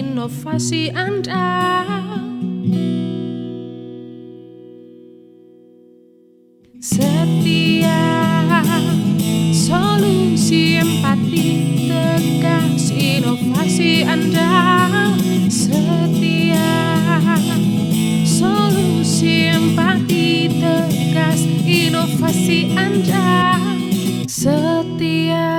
inovasi Anda. Setia, solusi empati, tegas inovasi Anda. Setia, solusi empati, tegas inovasi Anda. Setia.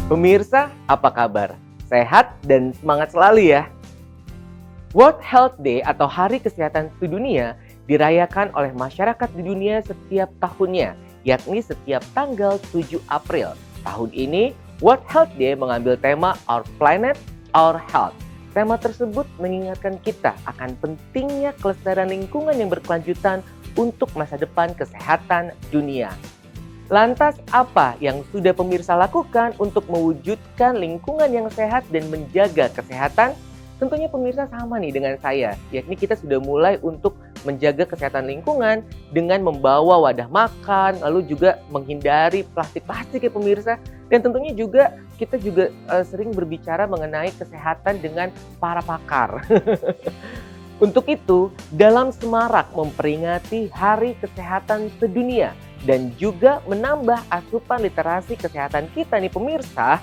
Pemirsa, apa kabar? Sehat dan semangat selalu ya. World Health Day atau Hari Kesehatan Sedunia dirayakan oleh masyarakat di dunia setiap tahunnya, yakni setiap tanggal 7 April. Tahun ini, World Health Day mengambil tema Our Planet, Our Health. Tema tersebut mengingatkan kita akan pentingnya kelestarian lingkungan yang berkelanjutan untuk masa depan kesehatan dunia. Lantas apa yang sudah pemirsa lakukan untuk mewujudkan lingkungan yang sehat dan menjaga kesehatan? Tentunya pemirsa sama nih dengan saya, yakni kita sudah mulai untuk menjaga kesehatan lingkungan dengan membawa wadah makan, lalu juga menghindari plastik-plastik ya pemirsa. Dan tentunya juga kita juga sering berbicara mengenai kesehatan dengan para pakar. Untuk itu, dalam semarak memperingati Hari Kesehatan Sedunia dan juga menambah asupan literasi kesehatan kita nih pemirsa,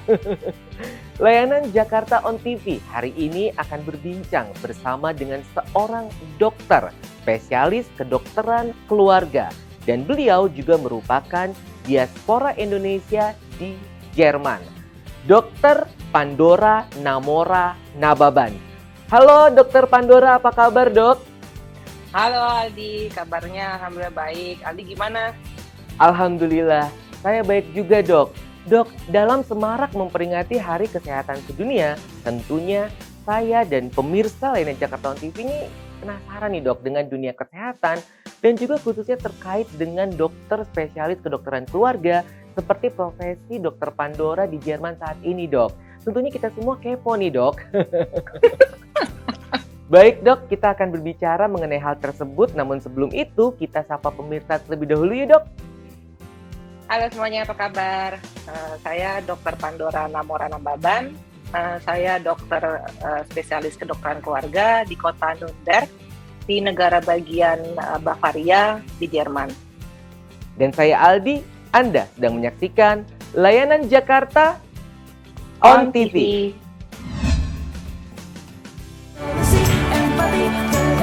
layanan Jakarta On TV hari ini akan berbincang bersama dengan seorang dokter spesialis kedokteran keluarga dan beliau juga merupakan diaspora Indonesia di Jerman, Dr. Pandora Namora Nababan. Halo Dr. Pandora, apa kabar dok? Halo Aldi, kabarnya alhamdulillah baik. Aldi gimana? Alhamdulillah, saya baik juga dok. Dok, dalam semarak memperingati Hari Kesehatan Sedunia, tentunya saya dan pemirsa lainnya Jakarta On TV ini penasaran nih dok dengan dunia kesehatan dan juga khususnya terkait dengan dokter spesialis kedokteran keluarga seperti profesi Dr. Pandora di Jerman saat ini dok. Tentunya kita semua kepo nih dok. Baik dok, kita akan berbicara mengenai hal tersebut, namun sebelum itu kita sapa pemirsa terlebih dahulu ya dok. Halo semuanya, apa kabar? Saya Dr. Pandora Namora Nababan. Saya dokter spesialis kedokteran keluarga di kota Nuremberg, di negara bagian Bavaria di Jerman. Dan saya Aldi, Anda sedang menyaksikan layanan Jakarta On TV.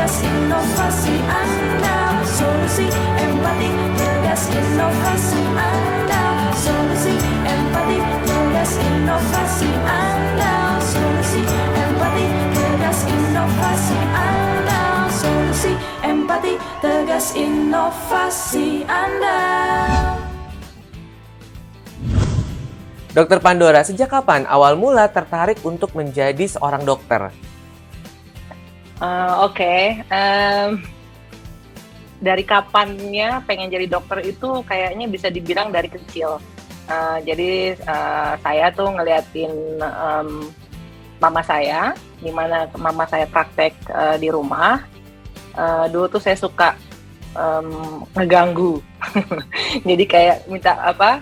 Inovasi Anda, solusi empati, tegas inovasi Anda, solusi empati, tegas inovasi Anda, solusi empati, tegas inovasi Anda, solusi empati, tegas inovasi Anda. Dokter Pandora, sejak kapan awal mula tertarik untuk menjadi seorang dokter? Dari kapannya pengen jadi dokter itu kayaknya bisa dibilang dari kecil. Jadi saya tuh ngeliatin mama saya, di mana mama saya praktek di rumah. Dulu tuh saya suka ngeganggu. Jadi kayak minta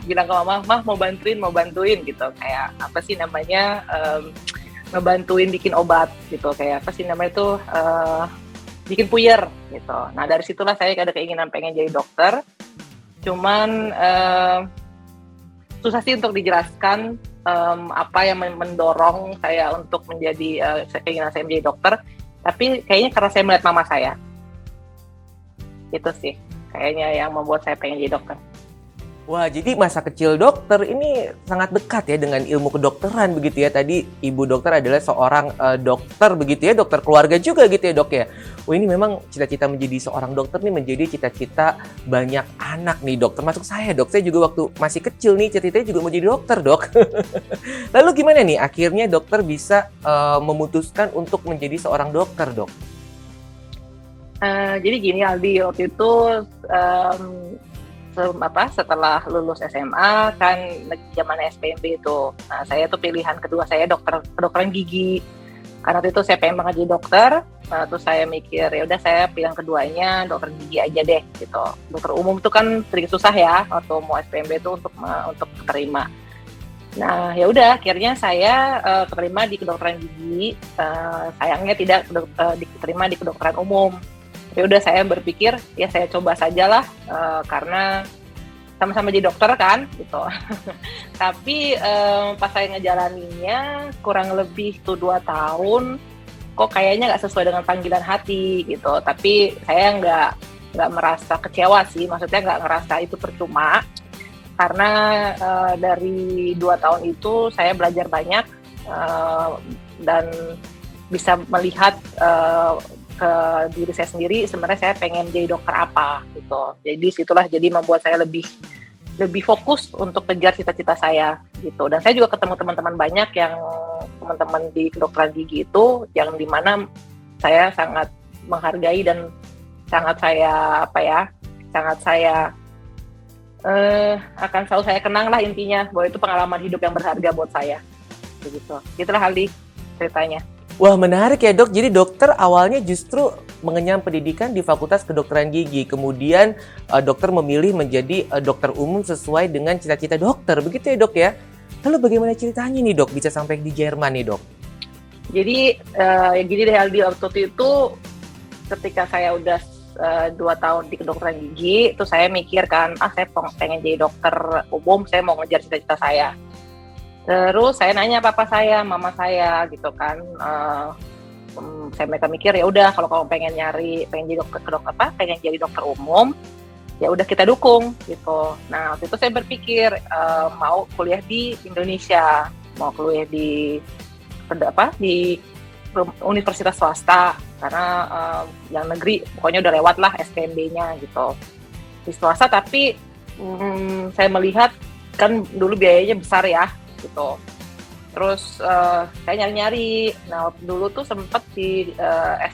bilang ke mama, "Mah mau bantuin gitu." Kayak apa sih namanya? Ngebantuin bikin obat gitu, kayak apa sih namanya itu bikin puyer gitu. Nah dari situlah saya ada keinginan pengen jadi dokter. Cuman susah sih untuk dijelaskan apa yang mendorong saya untuk menjadi keinginan saya menjadi dokter. Tapi kayaknya karena saya melihat mama saya, itu sih kayaknya yang membuat saya pengen jadi dokter. Wah, jadi masa kecil dokter ini sangat dekat ya dengan ilmu kedokteran begitu ya. Tadi ibu dokter adalah seorang dokter begitu ya, dokter keluarga juga gitu ya dok ya. Wah, ini memang cita-cita menjadi seorang dokter nih menjadi cita-cita banyak anak nih dok. Termasuk saya dok, saya juga waktu masih kecil nih cita-citanya juga mau jadi dokter dok. Lalu gimana nih akhirnya dokter bisa memutuskan untuk menjadi seorang dokter dok? Jadi gini Aldi, waktu itu setelah lulus SMA kan zaman SPMB itu, nah, saya tuh pilihan kedua saya kedokteran gigi Karena waktu itu saya pengen banget jadi dokter, terus saya mikir ya udah saya pilih yang keduanya, dokter gigi aja deh gitu. Dokter umum tuh kan sedikit susah ya waktu mau SPMB tuh untuk terima. Nah ya udah akhirnya saya keterima di kedokteran gigi, sayangnya tidak diterima di kedokteran umum. Ya udah saya berpikir ya saya coba sajalah karena sama-sama jadi dokter kan gitu. Tapi pas saya ngejalaninnya kurang lebih tuh 2 tahun, kok kayaknya nggak sesuai dengan panggilan hati gitu. Tapi saya nggak merasa kecewa sih, maksudnya nggak ngerasa itu percuma. Karena dari 2 tahun itu saya belajar banyak dan bisa melihat ke diri saya sendiri sebenarnya saya pengen jadi dokter apa gitu. Jadi situlah jadi membuat saya lebih fokus untuk kejar cita-cita saya gitu. Dan saya juga ketemu teman-teman banyak yang teman-teman di kedokteran gigi itu yang dimana saya sangat menghargai dan sangat saya akan selalu saya kenang lah intinya bahwa itu pengalaman hidup yang berharga buat saya begitu. Gitulah Aldi ceritanya. Wah, menarik ya dok. Jadi dokter awalnya justru mengenyam pendidikan di Fakultas Kedokteran Gigi. Kemudian dokter memilih menjadi dokter umum sesuai dengan cita-cita dokter. Begitu ya dok ya? Lalu bagaimana ceritanya nih dok bisa sampai di Jerman nih dok? Jadi ya gini deh Aldi, waktu itu ketika saya udah 2 tahun di kedokteran gigi, itu saya mikir kan, saya pengen jadi dokter umum, saya mau ngejar cita-cita saya. Terus saya nanya papa saya, mama saya gitu kan, mereka mikir ya udah kalau kamu pengen jadi dokter umum, ya udah kita dukung gitu. Nah waktu itu saya berpikir mau kuliah di Indonesia, mau kuliah di universitas swasta karena yang negeri pokoknya udah lewat lah SPMB-nya gitu di swasta. Tapi saya melihat kan dulu biayanya besar ya gitu. Terus saya nyari-nyari. Nah, dulu tuh sempat di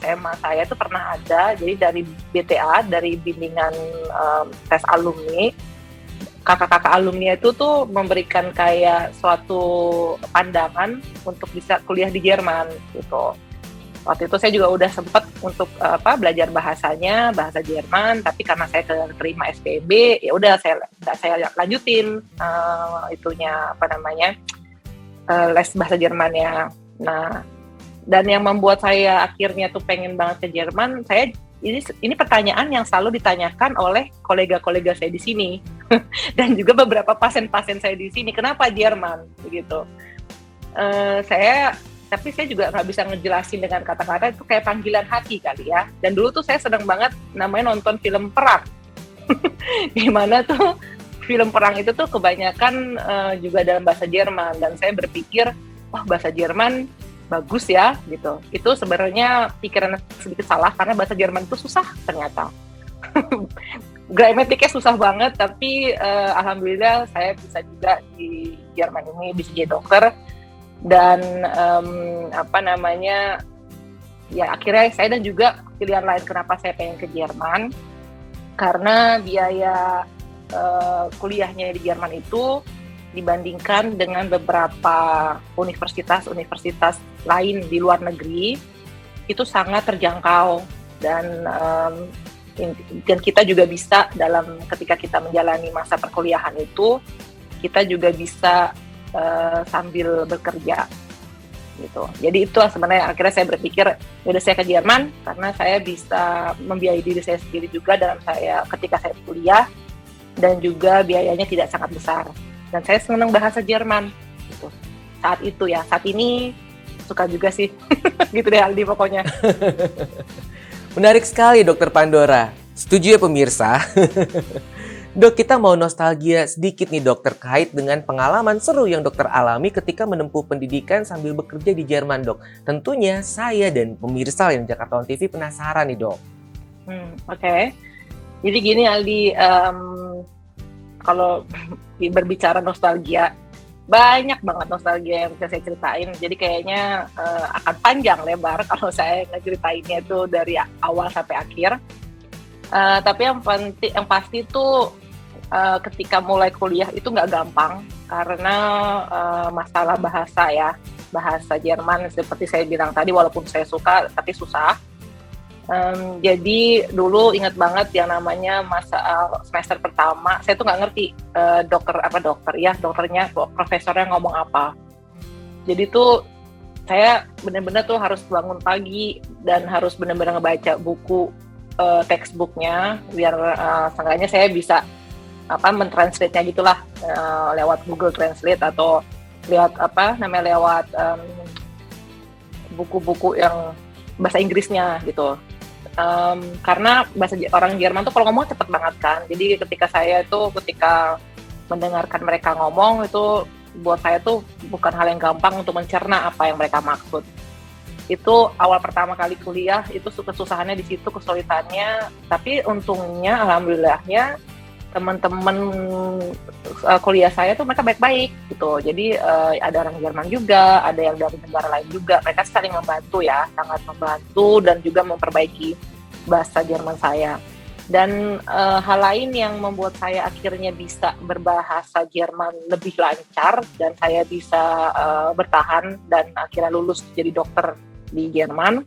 SMA saya tuh pernah ada, jadi dari BTA, dari bimbingan tes alumni, kakak-kakak alumni itu tuh memberikan kayak suatu pandangan untuk bisa kuliah di Jerman gitu. Waktu itu saya juga udah sempat untuk belajar bahasa Jerman, tapi karena saya terima SPB, ya udah saya lanjutin les bahasa Jermannya. Nah, dan yang membuat saya akhirnya tuh pengen banget ke Jerman, ini pertanyaan yang selalu ditanyakan oleh kolega-kolega saya di sini dan juga beberapa pasien-pasien saya di sini, kenapa Jerman begitu. Tapi saya juga nggak bisa ngejelasin dengan kata-kata, itu kayak panggilan hati kali ya. Dan dulu tuh saya seneng banget namanya nonton film perang. Gimana tuh film perang itu tuh kebanyakan juga dalam bahasa Jerman. Dan saya berpikir, wah bahasa Jerman bagus ya gitu. Itu sebenarnya pikiran sedikit salah karena bahasa Jerman itu susah ternyata. Gramatiknya susah banget, tapi alhamdulillah saya bisa juga di Jerman ini bisa jadi dokter. Dan ya akhirnya saya dan juga pilihan lain kenapa saya pengen ke Jerman karena biaya kuliahnya di Jerman itu dibandingkan dengan beberapa universitas lain di luar negeri itu sangat terjangkau dan kita juga bisa ketika kita menjalani masa perkuliahan itu kita juga bisa sambil bekerja gitu. Jadi itu sebenarnya akhirnya saya berpikir udah saya ke Jerman karena saya bisa membiayai diri saya sendiri juga ketika saya kuliah dan juga biayanya tidak sangat besar. Dan saya senang bahasa Jerman gitu. Saat ini suka juga sih. Gitu deh Aldi pokoknya. Menarik sekali Dokter Pandora. Setuju ya pemirsa? Dok, kita mau nostalgia sedikit nih dok terkait dengan pengalaman seru yang dokter alami ketika menempuh pendidikan sambil bekerja di Jerman dok. Tentunya saya dan pemirsa yang Jakarta On TV penasaran nih dok. Oke. Jadi gini Aldi, kalau berbicara nostalgia, banyak banget nostalgia yang bisa saya ceritain. Jadi kayaknya akan panjang lebar kalau saya ngeceritainnya itu dari awal sampai akhir. Tapi yang pasti itu ketika mulai kuliah itu nggak gampang karena masalah bahasa ya. bahasa Jerman seperti saya bilang tadi, walaupun saya suka tapi susah. Jadi dulu ingat banget yang namanya masa semester pertama, saya tuh nggak ngerti dokternya, profesornya ngomong apa. Jadi tuh saya benar-benar tuh harus bangun pagi dan harus benar-benar ngebaca buku textbooknya biar seenggaknya saya bisa mentranslate-nya gitulah lewat Google Translate atau lewat buku-buku yang bahasa Inggrisnya gitu. Karena bahasa orang Jerman tuh kalau ngomong cepet banget kan. Jadi ketika mendengarkan mereka ngomong itu buat saya tuh bukan hal yang gampang untuk mencerna apa yang mereka maksud. Itu awal pertama kali kuliah itu kesusahannya di situ, kesulitannya. Tapi untungnya, alhamdulillahnya teman-teman kuliah saya tuh mereka baik-baik gitu. Jadi ada orang Jerman juga, ada yang dari negara lain juga. Mereka saling membantu ya, sangat membantu dan juga memperbaiki bahasa Jerman saya. Dan hal lain yang membuat saya akhirnya bisa berbahasa Jerman lebih lancar dan saya bisa bertahan dan akhirnya lulus jadi dokter di Jerman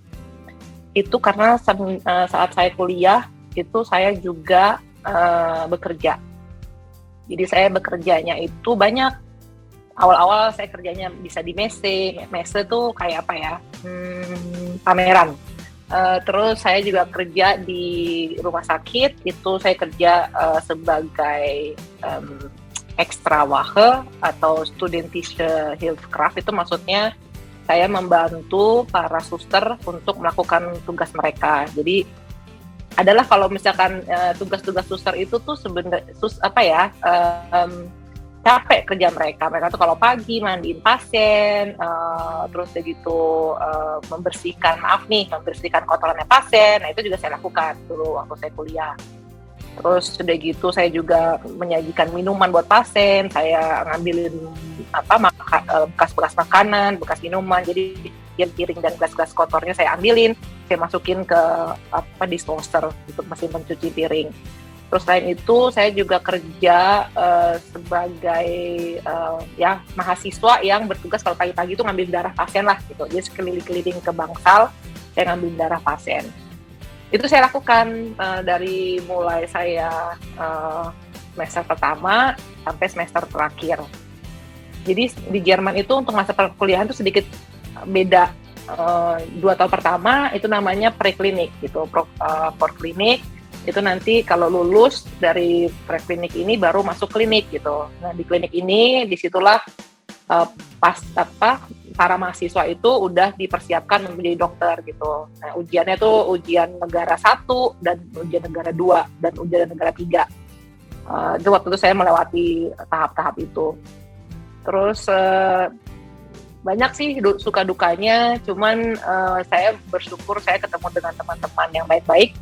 itu karena saat saya kuliah itu saya juga bekerja. Jadi saya bekerjanya itu banyak. Awal-awal saya kerjanya bisa di messe. Messe tuh kayak apa ya? Pameran. Terus saya juga kerja di rumah sakit. Itu saya kerja sebagai Extrawache atau Studentische Hilfskraft. Itu maksudnya saya membantu para suster untuk melakukan tugas mereka. Jadi adalah kalau misalkan tugas-tugas suster itu tuh sebenarnya capek kerja mereka tuh kalau pagi mandiin pasien, terus begitu membersihkan kotorannya pasien. Nah itu juga saya lakukan dulu waktu saya kuliah. Terus sudah gitu saya juga menyajikan minuman buat pasien, saya ngambilin bekas-bekas makanan, bekas minuman. Jadi piring dan gelas-gelas kotornya saya ambilin, saya masukin ke disposer untuk mesin pencuci piring. Terus selain itu saya juga kerja sebagai mahasiswa yang bertugas kalau pagi-pagi itu ngambil darah pasien lah gitu. Jadi keliling-keliling ke bangsal, saya ngambil darah pasien. Itu saya lakukan dari mulai saya semester pertama sampai semester terakhir. Jadi di Jerman itu untuk masa perkuliahan itu sedikit beda. 2 tahun pertama itu namanya preklinik gitu, porklinik itu nanti kalau lulus dari preklinik ini baru masuk klinik gitu. Nah di klinik ini disitulah para mahasiswa itu udah dipersiapkan menjadi dokter gitu. Nah ujiannya tuh ujian negara 1 dan ujian negara 2 dan ujian negara 3. Itu waktu itu saya melewati tahap-tahap itu. Terus banyak sih suka dukanya, cuman saya bersyukur saya ketemu dengan teman-teman yang baik-baik,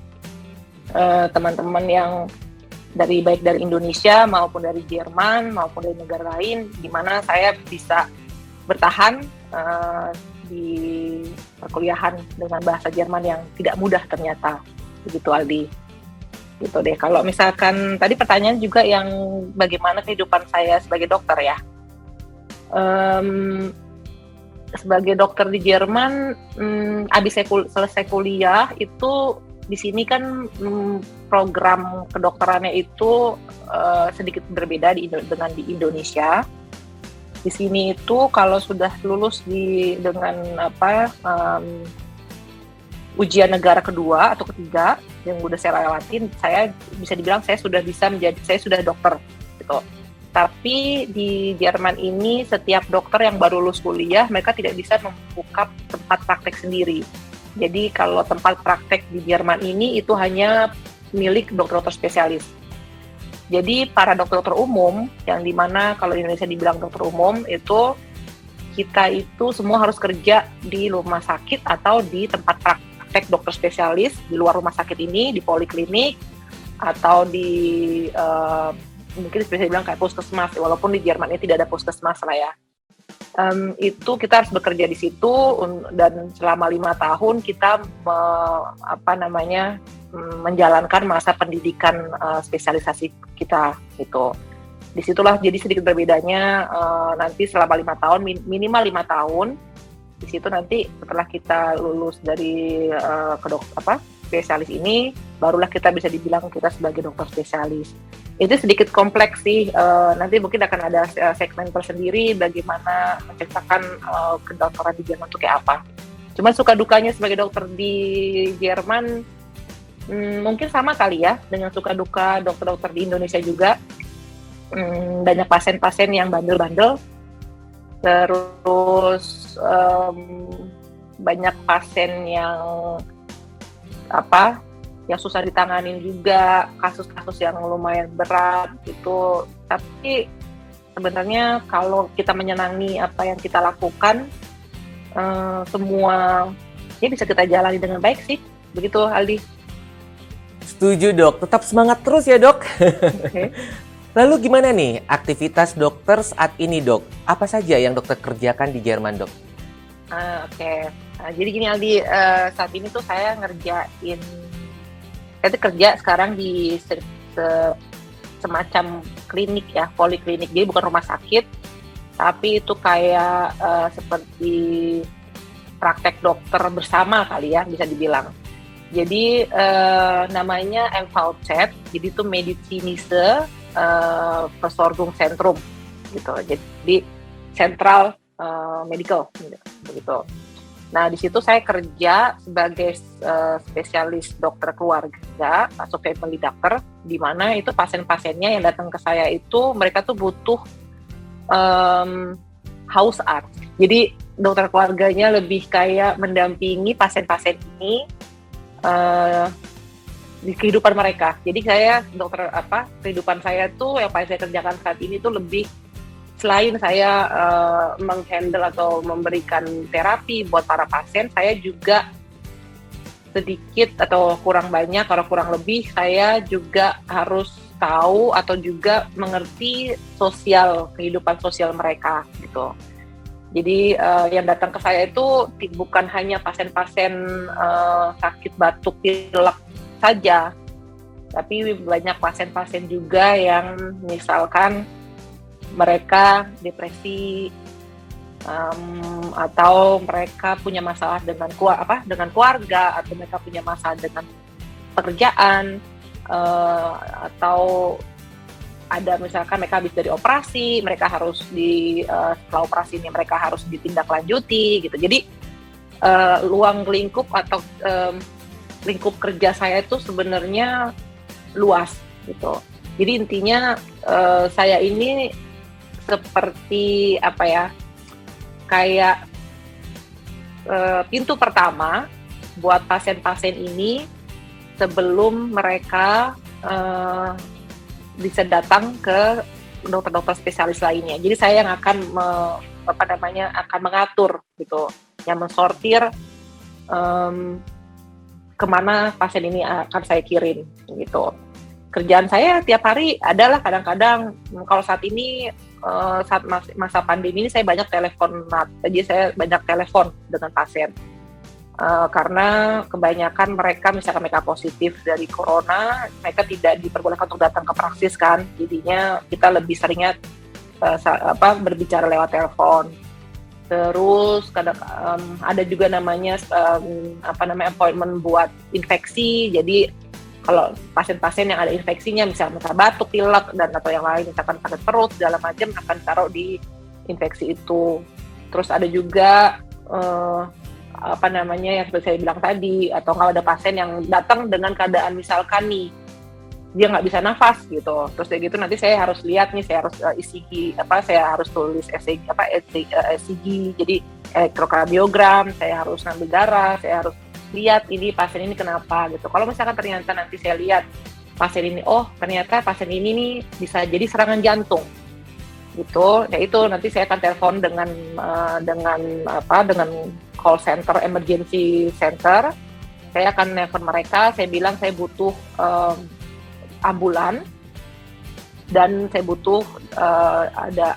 teman-teman yang baik dari Indonesia maupun dari Jerman maupun dari negara lain, di mana saya bisa bertahan di perkuliahan dengan bahasa Jerman yang tidak mudah ternyata. Begitu Aldi. Gitu deh. Kalau misalkan tadi pertanyaan juga yang bagaimana kehidupan saya sebagai dokter ya. Sebagai dokter di Jerman, abis saya selesai kuliah itu di sini kan program kedokterannya itu sedikit berbeda dengan di Indonesia. Di sini itu kalau sudah lulus dengan ujian negara kedua atau ketiga yang udah saya lewatin, saya bisa dibilang saya sudah dokter gitu. Tapi di Jerman ini setiap dokter yang baru lulus kuliah mereka tidak bisa membuka tempat praktek sendiri. Jadi kalau tempat praktek di Jerman ini itu hanya milik dokter-dokter spesialis. Jadi para dokter-dokter umum yang dimana kalau di Indonesia dibilang dokter umum itu kita itu semua harus kerja di rumah sakit atau di tempat praktek dokter spesialis di luar rumah sakit ini, di poliklinik atau di mungkin bisa dibilang kayak puskesmas, walaupun di Jerman ini tidak ada puskesmas lah ya. Itu kita harus bekerja di situ dan selama 5 tahun kita menjalankan masa pendidikan spesialisasi kita gitu. Disitulah jadi sedikit berbedanya nanti selama 5 tahun minimal 5 tahun Di situ nanti setelah kita lulus dari spesialis ini, barulah kita bisa dibilang kita sebagai dokter spesialis. Itu sedikit kompleks sih. Nanti mungkin akan ada segmen tersendiri bagaimana menceritakan kedokteran di Jerman itu kayak apa. Cuman suka dukanya sebagai dokter di Jerman mungkin sama kali ya dengan suka duka dokter-dokter di Indonesia juga. Banyak pasien-pasien yang bandel-bandel, terus banyak pasien yang yang susah ditanganin juga, kasus-kasus yang lumayan berat gitu. Tapi sebenarnya kalau kita menyenangi apa yang kita lakukan, semua ini bisa kita jalani dengan baik sih. Begitu, Aldi. Setuju, Dok. Tetap semangat terus ya, Dok. Okay. Lalu gimana nih aktivitas dokter saat ini, Dok? Apa saja yang dokter kerjakan di Jerman, Dok? Oke. Jadi gini, Aldi, saat ini tuh saya ngerjain, saya tuh kerja sekarang di semacam klinik ya, poliklinik. Jadi bukan rumah sakit, tapi itu kayak seperti praktek dokter bersama kali ya, bisa dibilang. Jadi namanya MVZ, jadi itu Medizinische Versorgungszentrum gitu. Jadi Central Medical begitu. Nah, di situ saya kerja sebagai spesialis dokter keluarga atau family doctor, di mana itu pasien-pasiennya yang datang ke saya itu mereka tuh butuh Hausarzt. Jadi dokter keluarganya lebih kayak mendampingi pasien-pasien ini di kehidupan mereka. Jadi saya kehidupan saya tuh yang paling saya kerjakan saat ini tuh lebih selain saya menghandle atau memberikan terapi buat para pasien, saya juga sedikit atau kurang banyak, kalau kurang lebih saya juga harus tahu atau juga mengerti kehidupan sosial mereka gitu. Jadi yang datang ke saya itu bukan hanya pasien-pasien sakit batuk pilek saja, tapi banyak pasien-pasien juga yang misalkan mereka depresi atau mereka punya masalah dengan keluarga, atau mereka punya masalah dengan pekerjaan, atau ada misalkan mereka habis dari operasi, mereka harus setelah operasi ini mereka harus ditindaklanjuti gitu. Jadi ruang lingkup atau lingkup kerja saya itu sebenarnya luas gitu. Jadi intinya saya ini seperti kayak pintu pertama buat pasien-pasien ini sebelum mereka bisa datang ke dokter-dokter spesialis lainnya. Jadi saya yang akan akan mengatur gitu, yang mensortir kemana pasien ini akan saya kirim gitu. Kerjaan saya tiap hari adalah kadang-kadang kalau saat ini saat masa pandemi ini saya banyak teleponat, jadi saya banyak telepon dengan pasien karena kebanyakan mereka misalkan mereka positif dari corona, mereka tidak diperbolehkan untuk datang ke praksis kan, jadinya kita lebih seringnya berbicara lewat telepon. Terus kadang ada juga namanya appointment buat infeksi. Jadi kalau pasien-pasien yang ada infeksinya, misalnya batuk, pilek, dan atau yang lain, misalkan sakit perut, segala macam akan taruh di infeksi itu. Terus ada juga yang seperti saya bilang tadi, atau kalau ada pasien yang datang dengan keadaan misalkan nih dia nggak bisa nafas gitu, terus kayak gitu nanti saya harus lihat nih, saya harus ECG, saya harus tulis ECG, jadi elektrokardiogram, saya harus ngambil darah, saya harus lihat ini pasien ini kenapa gitu. Kalau misalkan ternyata nanti saya lihat pasien ini, ternyata pasien ini nih bisa jadi serangan jantung gitu, ya itu nanti saya akan telepon dengan call center, emergency center. Saya akan nelfon mereka, saya bilang saya butuh ambulan dan saya butuh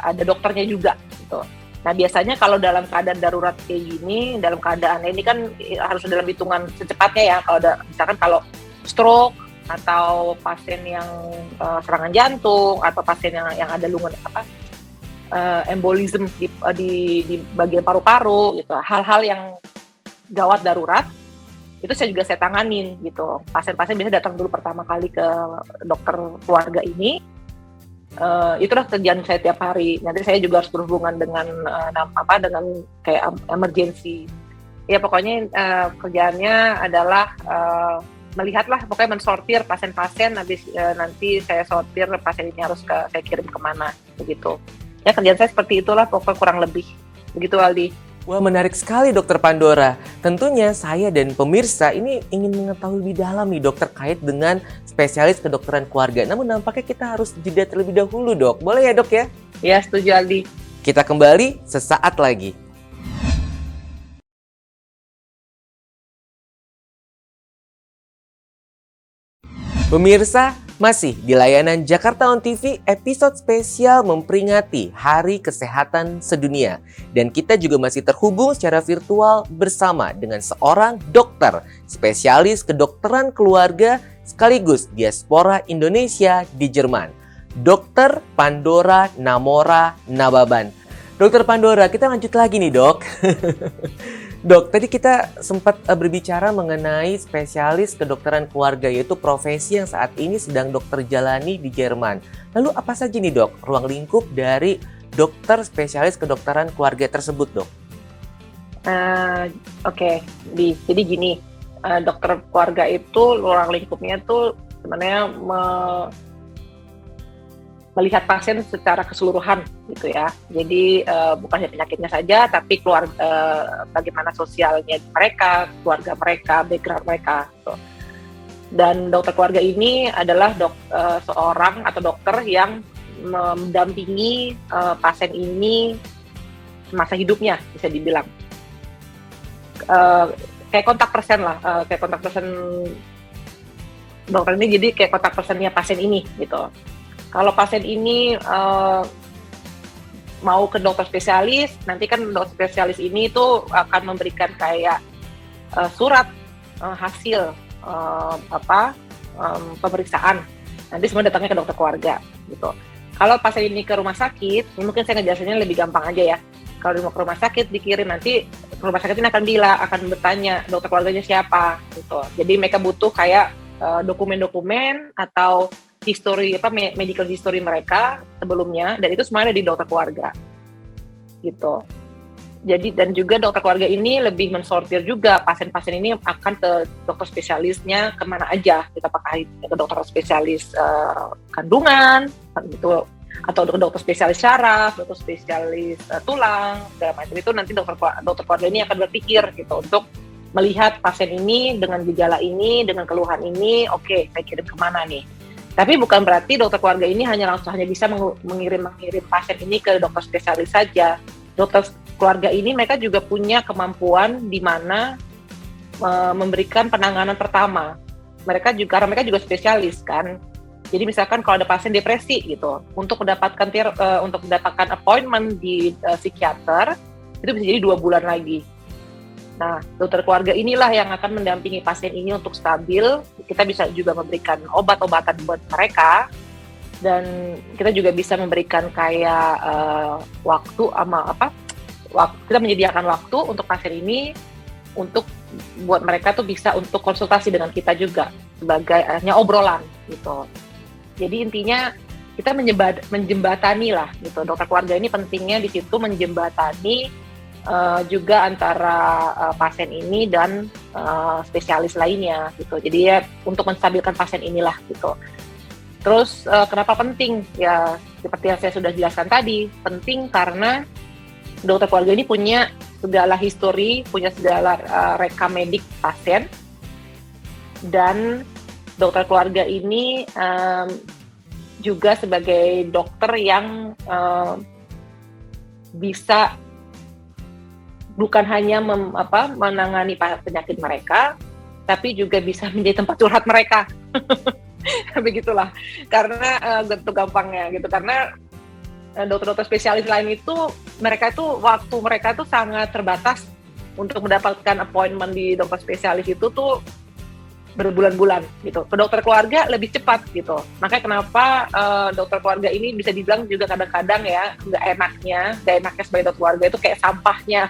ada dokternya juga gitu. Nah biasanya kalau dalam keadaan darurat kayak gini, dalam keadaan ini kan harus dalam hitungan secepatnya ya. Kalau misalkan kalau stroke atau pasien yang serangan jantung atau pasien yang ada embolism di bagian paru-paru gitu, hal-hal yang gawat darurat itu saya tanganin gitu. Pasien-pasien biasanya datang dulu pertama kali ke dokter keluarga ini. Itulah kerjaan saya tiap hari. Nanti saya juga harus berhubungan dengan dengan kayak emergency. Ya pokoknya kerjaannya adalah melihatlah, pokoknya mensortir pasien-pasien. Nanti saya sortir pasien ini harus saya kirim kemana begitu. Ya kerjaan saya seperti itulah pokoknya kurang lebih. Begitu Aldi. Wah, menarik sekali Dokter Pandora. Tentunya saya dan pemirsa ini ingin mengetahui lebih dalam nih Dok terkait dengan spesialis kedokteran keluarga. Namun nampaknya kita harus jeda terlebih dahulu Dok. Boleh ya Dok ya? Ya setuju Aldi. Kita kembali sesaat lagi. Pemirsa, masih di layanan Jakarta On TV episode spesial memperingati Hari Kesehatan Sedunia. Dan kita juga masih terhubung secara virtual bersama dengan seorang dokter, spesialis kedokteran keluarga sekaligus diaspora Indonesia di Jerman. Dr. Pandora Namora Nababan. Dr. Pandora, kita lanjut lagi nih dok. Dok, tadi kita sempat berbicara mengenai spesialis kedokteran keluarga, yaitu profesi yang saat ini sedang dokter jalani di Jerman. Lalu apa saja nih dok, ruang lingkup dari dokter spesialis kedokteran keluarga tersebut dok? Oke. Jadi gini, dokter keluarga itu ruang lingkupnya tuh sebenarnya melihat pasien secara keseluruhan gitu ya. Jadi bukan hanya penyakitnya saja, tapi bagaimana sosialnya mereka, keluarga mereka, background mereka. Gitu. Dan dokter keluarga ini adalah seorang atau dokter yang mendampingi pasien ini semasa hidupnya, bisa dibilang. Kayak kontak person lah, kayak kontak person dokter ini, jadi kayak kontak personnya pasien ini gitu. Kalau pasien ini mau ke dokter spesialis, nanti kan dokter spesialis ini tuh akan memberikan kayak surat hasil pemeriksaan. Nanti semua datangnya ke dokter keluarga gitu. Kalau pasien ini ke rumah sakit, mungkin saya ngejelasinnya lebih gampang aja ya. Kalau mau ke rumah sakit dikirim, nanti rumah sakit ini akan bertanya dokter keluarganya siapa gitu. Jadi mereka butuh kayak dokumen-dokumen atau medical history mereka sebelumnya, dan itu semuanya ada di dokter keluarga gitu. Jadi dan juga dokter keluarga ini lebih mensortir juga pasien-pasien ini akan ke dokter spesialisnya kemana aja, kita pakai ke dokter spesialis kandungan gitu, atau dokter spesialis syaraf, dokter spesialis tulang, segala macam itu. Nanti dokter keluarga ini akan berpikir gitu untuk melihat pasien ini dengan gejala ini, dengan keluhan ini, oke, saya kirim kemana nih. Tapi bukan berarti dokter keluarga ini hanya bisa mengirim pasien ini ke dokter spesialis saja. Dokter keluarga ini mereka juga punya kemampuan di mana memberikan penanganan pertama. Karena mereka juga spesialis kan. Jadi misalkan kalau ada pasien depresi gitu, untuk mendapatkan appointment di psikiater itu bisa jadi 2 bulan lagi. Nah, dokter keluarga inilah yang akan mendampingi pasien ini untuk stabil. Kita bisa juga memberikan obat-obatan buat mereka, dan kita juga bisa memberikan kayak kita menyediakan waktu untuk pasien ini untuk buat mereka tuh bisa untuk konsultasi dengan kita juga sebagai hanya obrolan gitu. Jadi intinya kita menjembatani lah gitu. Dokter keluarga ini pentingnya di situ menjembatani juga antara pasien ini dan spesialis lainnya gitu. Jadi ya untuk menstabilkan pasien inilah gitu. Terus kenapa penting? Ya seperti yang saya sudah jelaskan tadi, penting karena dokter keluarga ini punya segala histori, punya segala rekam medik pasien, dan dokter keluarga ini juga sebagai dokter yang bisa bukan hanya menangani penyakit mereka, tapi juga bisa menjadi tempat curhat mereka. Begitulah. Karena itu gampangnya gitu. Karena dokter-dokter spesialis lain itu waktu mereka tuh sangat terbatas untuk mendapatkan appointment di dokter spesialis itu tuh berbulan-bulan gitu. Ke dokter keluarga lebih cepat gitu. Makanya kenapa dokter keluarga ini bisa dibilang juga kadang-kadang ya nggak enaknya sebagai dokter keluarga itu kayak sampahnya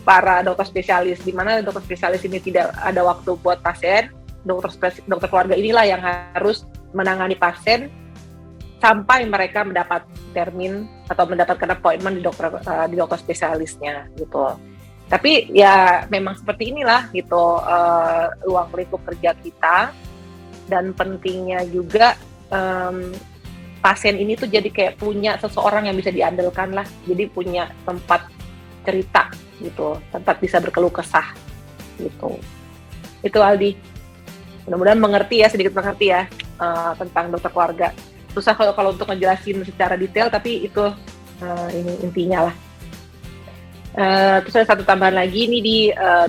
para dokter spesialis. Di mana dokter spesialis ini tidak ada waktu buat pasien, dokter keluarga inilah yang harus menangani pasien sampai mereka mendapat termin atau mendapatkan appointment di dokter spesialisnya gitu. Tapi ya memang seperti inilah gitu ruang lingkup kerja kita, dan pentingnya juga pasien ini tuh jadi kayak punya seseorang yang bisa diandalkan lah, jadi punya tempat cerita gitu, tempat bisa berkeluh kesah gitu. Itu Aldi, mudah-mudahan mengerti ya, sedikit mengerti ya tentang dokter keluarga. Susah kalau untuk ngejelasin secara detail, tapi itu ini intinya lah. Terus ada satu tambahan lagi nih di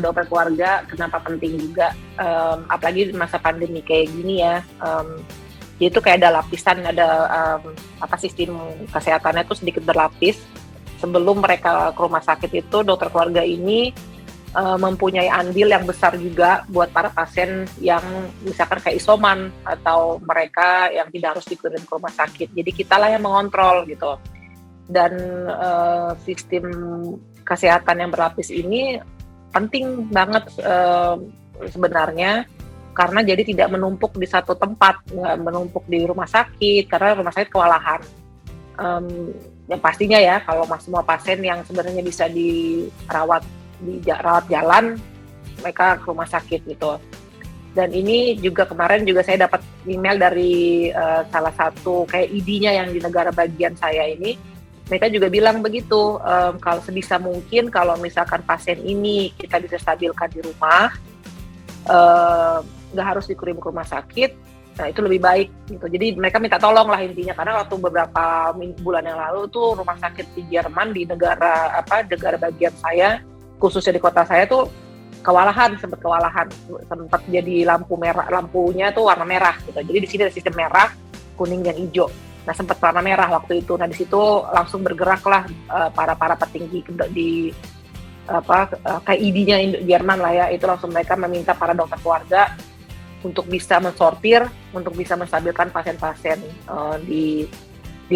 dokter keluarga, kenapa penting juga, apalagi di masa pandemi kayak gini ya, jadi itu kayak ada lapisan, ada sistem kesehatannya tuh sedikit berlapis. Sebelum mereka ke rumah sakit itu, dokter keluarga ini mempunyai andil yang besar juga buat para pasien yang misalkan kayak isoman atau mereka yang tidak harus dikirim ke rumah sakit. Jadi kitalah yang mengontrol gitu. Dan sistem kesehatan yang berlapis ini penting banget sebenarnya, karena jadi tidak menumpuk di satu tempat, nggak menumpuk di rumah sakit, karena rumah sakit kewalahan. Yang pastinya ya, kalau semua pasien yang sebenarnya bisa dirawat di rawat jalan, mereka ke rumah sakit gitu. Dan ini juga kemarin juga saya dapat email dari salah satu kayak ID-nya yang di negara bagian saya ini. Mereka juga bilang begitu, kalau sebisa mungkin kalau misalkan pasien ini kita bisa stabilkan di rumah, nggak harus dikirim ke rumah sakit, nah itu lebih baik gitu. Jadi mereka minta tolong lah intinya, karena waktu beberapa bulan yang lalu tuh rumah sakit di Jerman di negara bagian saya, khususnya di kota saya tuh sempat jadi lampunya tuh warna merah gitu. Jadi di sini ada sistem merah, kuning dan hijau. Nah sempat warna merah waktu itu. Nah di situ langsung bergeraklah para petinggi di kayak ID-nya Jerman lah ya. Itu langsung mereka meminta para dokter keluarga untuk bisa mensortir, untuk bisa menstabilkan pasien-pasien di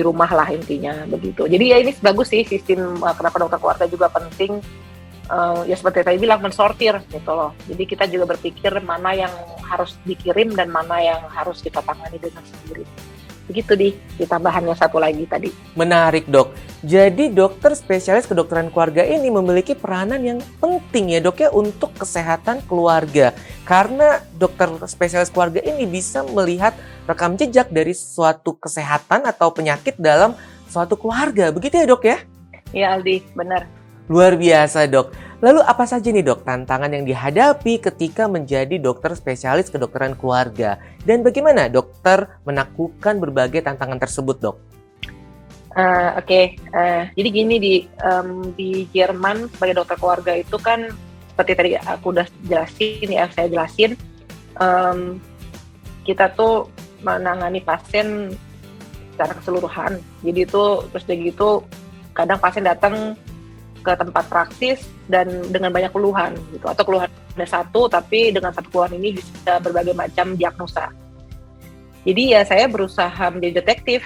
rumah lah intinya begitu. Jadi ya ini bagus sih sistem kenapa dokter keluarga juga penting. Ya seperti saya bilang, mensortir gitu loh. Jadi kita juga berpikir mana yang harus dikirim dan mana yang harus kita tangani dengan sendiri. Begitu ditambahannya satu lagi tadi. Menarik dok. Jadi dokter spesialis kedokteran keluarga ini memiliki peranan yang penting ya dok ya untuk kesehatan keluarga. Karena dokter spesialis keluarga ini bisa melihat rekam jejak dari suatu kesehatan atau penyakit dalam suatu keluarga. Begitu ya dok ya? Iya Aldi, benar. Luar biasa dok. Lalu apa saja nih dok tantangan yang dihadapi ketika menjadi dokter spesialis kedokteran keluarga? Dan bagaimana dokter menaklukkan berbagai tantangan tersebut dok? Jadi gini di Jerman sebagai dokter keluarga itu kan seperti tadi aku udah saya jelasin, kita tuh menangani pasien secara keseluruhan. Jadi itu terus begitu kadang pasien datang ke tempat praktis dan dengan banyak keluhan gitu, atau keluhan ada satu tapi dengan satu keluhan ini bisa berbagai macam diagnosa. Jadi ya saya berusaha menjadi detektif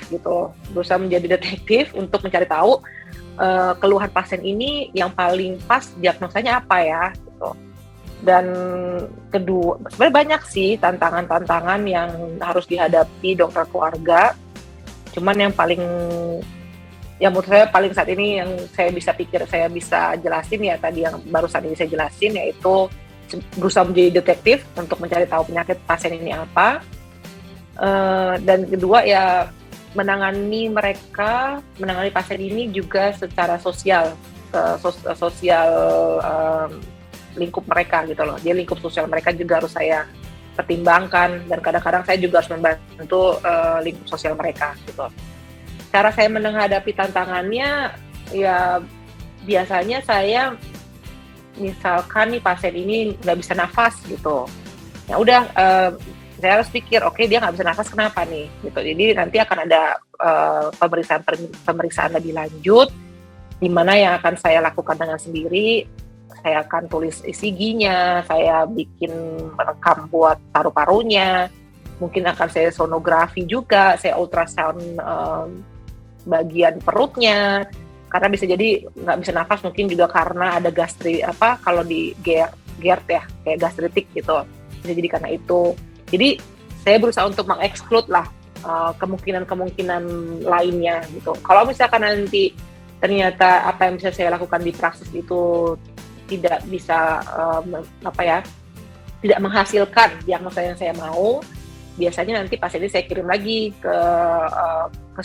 untuk mencari tahu keluhan pasien ini yang paling pas diagnosanya apa ya gitu. Dan kedua, sebenarnya banyak sih tantangan-tantangan yang harus dihadapi dokter keluarga. Cuman yang menurut saya paling saat ini yang saya bisa jelasin ya tadi yang barusan ini saya jelasin, yaitu berusaha menjadi detektif untuk mencari tahu penyakit pasien ini apa. Dan kedua ya menangani pasien ini juga secara sosial lingkup mereka gitu loh. Jadi lingkup sosial mereka juga harus saya pertimbangkan, dan kadang-kadang saya juga harus membantu lingkup sosial mereka gitu. Cara saya menghadapi tantangannya ya biasanya saya misalkan nih pasien ini nggak bisa nafas gitu, ya udah saya harus pikir oke, dia nggak bisa nafas kenapa nih gitu. Jadi nanti akan ada pemeriksaan lebih lanjut di mana yang akan saya lakukan dengan sendiri saya akan tulis ECG-nya, saya bikin merekam buat paru-parunya, mungkin akan saya sonografi juga, saya ultrasound bagian perutnya, karena bisa jadi nggak bisa nafas, mungkin juga karena ada kalau di GERD ya, kayak gastritik gitu, bisa jadi karena itu. Jadi saya berusaha untuk mengeksklud lah kemungkinan-kemungkinan lainnya gitu. Kalau misalkan nanti ternyata apa yang bisa saya lakukan di praksis itu tidak bisa tidak menghasilkan diagnosa yang saya mau, biasanya nanti pasien ini saya kirim lagi ke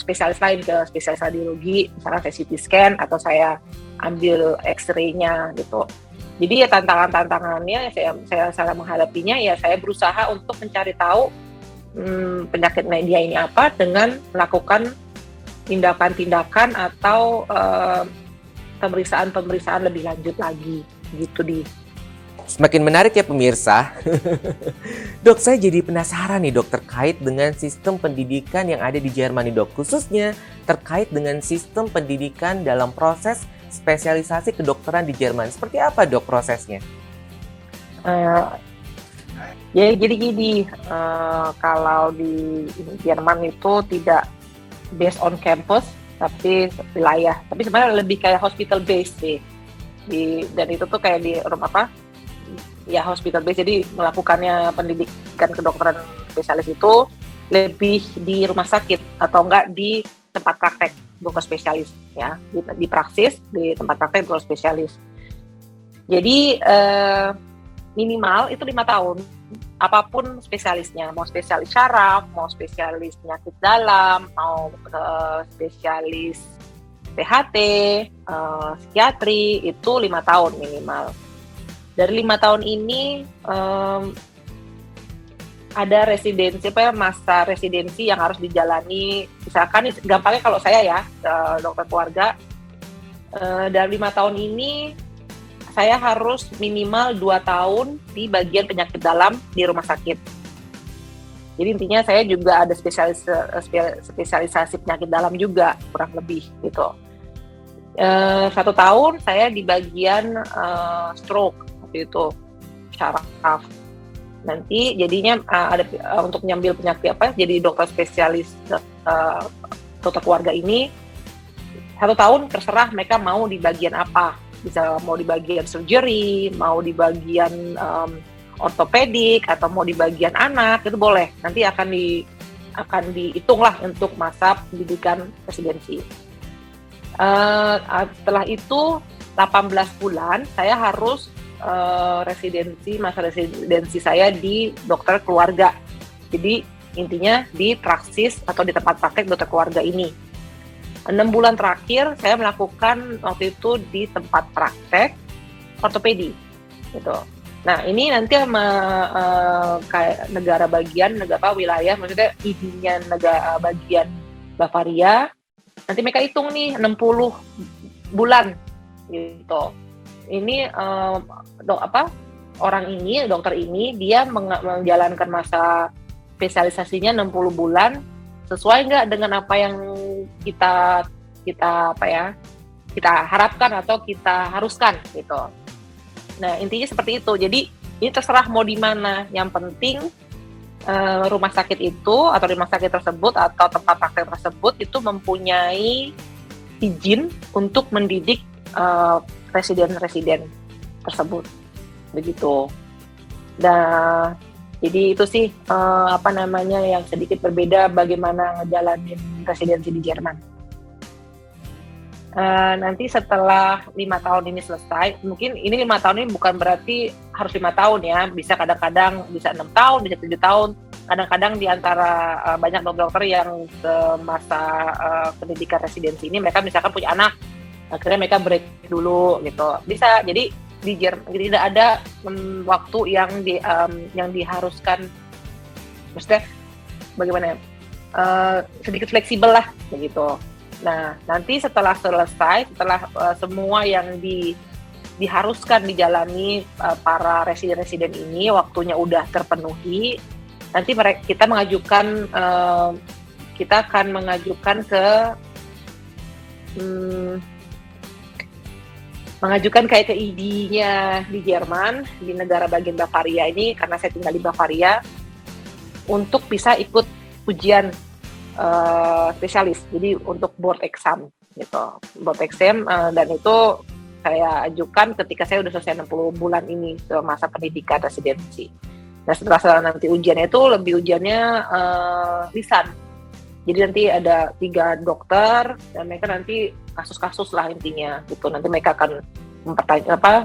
spesialis lain, ke spesialis radiologi, misalnya saya CT scan atau saya ambil X-ray-nya gitu. Jadi ya tantangannya saya menghadapinya ya saya berusaha untuk mencari tahu penyakit media ini apa dengan melakukan tindakan-tindakan atau pemeriksaan lebih lanjut lagi gitu di. Semakin menarik ya pemirsa. Dok, saya jadi penasaran nih dok terkait dengan sistem pendidikan yang ada di Jerman nih dok, khususnya terkait dengan sistem pendidikan dalam proses spesialisasi kedokteran di Jerman. Seperti apa dok prosesnya? Ya jadi gini, kalau di Jerman itu tidak based on campus tapi wilayah, tapi sebenarnya lebih kayak hospital based sih. Dan itu tuh kayak di hospital based, jadi melakukannya pendidikan kedokteran spesialis itu lebih di rumah sakit atau enggak di tempat praktek dokter spesialis ya, di praksis di tempat praktek dokter spesialis. Jadi minimal itu 5 tahun, apapun spesialisnya, mau spesialis syaraf, mau spesialis penyakit dalam, mau spesialis THT, psikiatri, itu 5 tahun minimal. Dari 5 tahun ini ada masa residensi yang harus dijalani. Misalkan gampangnya kalau saya ya, dokter keluarga, dari 5 tahun ini saya harus minimal 2 tahun di bagian penyakit dalam di rumah sakit. Jadi intinya saya juga ada spesialisasi penyakit dalam juga, kurang lebih gitu. 1 tahun saya di bagian stroke waktu itu, syaraf. Nanti jadinya ada untuk nyambil penyakit jadi dokter spesialis dokter keluarga ini 1 tahun terserah mereka mau di bagian apa. Bisa mau di bagian surgery, mau di bagian ortopedik, atau mau di bagian anak, itu boleh. Nanti akan dihitung lah untuk masa pendidikan residensi. Setelah itu 18 bulan saya harus masa residensi saya di dokter keluarga. Jadi intinya di praksis atau di tempat praktek dokter keluarga ini. 6 bulan terakhir saya melakukan waktu itu di tempat praktek ortopedi gitu. Nah ini nanti kayak negara wilayah, maksudnya ID-nya negara bagian Bavaria, nanti mereka hitung nih 60 bulan gitu. Ini dokter ini dia menjalankan masa spesialisasinya 60 bulan, sesuai nggak dengan apa yang kita harapkan atau kita haruskan gitu. Nah intinya seperti itu. Jadi ini terserah mau di mana. Yang penting rumah sakit itu atau rumah sakit tersebut atau tempat praktek tersebut itu mempunyai izin untuk mendidik residen-residen tersebut begitu. Nah jadi itu sih yang sedikit berbeda bagaimana ngejalanin residensi di Jerman. Nanti setelah 5 tahun ini selesai, mungkin ini 5 tahun ini bukan berarti harus 5 tahun ya, bisa kadang-kadang bisa 6 tahun, bisa 7 tahun. Kadang-kadang di antara banyak dokter yang masa pendidikan residensi ini mereka misalkan punya anak, akhirnya mereka break dulu gitu. Bisa, jadi di Jerman tidak ada waktu yang diharuskan, maksudnya bagaimana ya, sedikit fleksibel lah begitu. Nah nanti setelah selesai, setelah semua yang diharuskan dijalani para residen-residen ini waktunya udah terpenuhi, nanti kita akan mengajukan ke mengajukan kayak ke ID-nya di Jerman, di negara bagian Bavaria ini, karena saya tinggal di Bavaria, untuk bisa ikut ujian spesialis, jadi untuk board exam gitu, board exam, dan itu saya ajukan ketika saya udah selesai 60 bulan ini ke masa pendidikan residensi. Nah setelah nanti ujiannya itu lebih ujiannya lisan. Jadi nanti ada 3 dokter dan mereka nanti kasus-kasus lah intinya gitu. Nanti mereka akan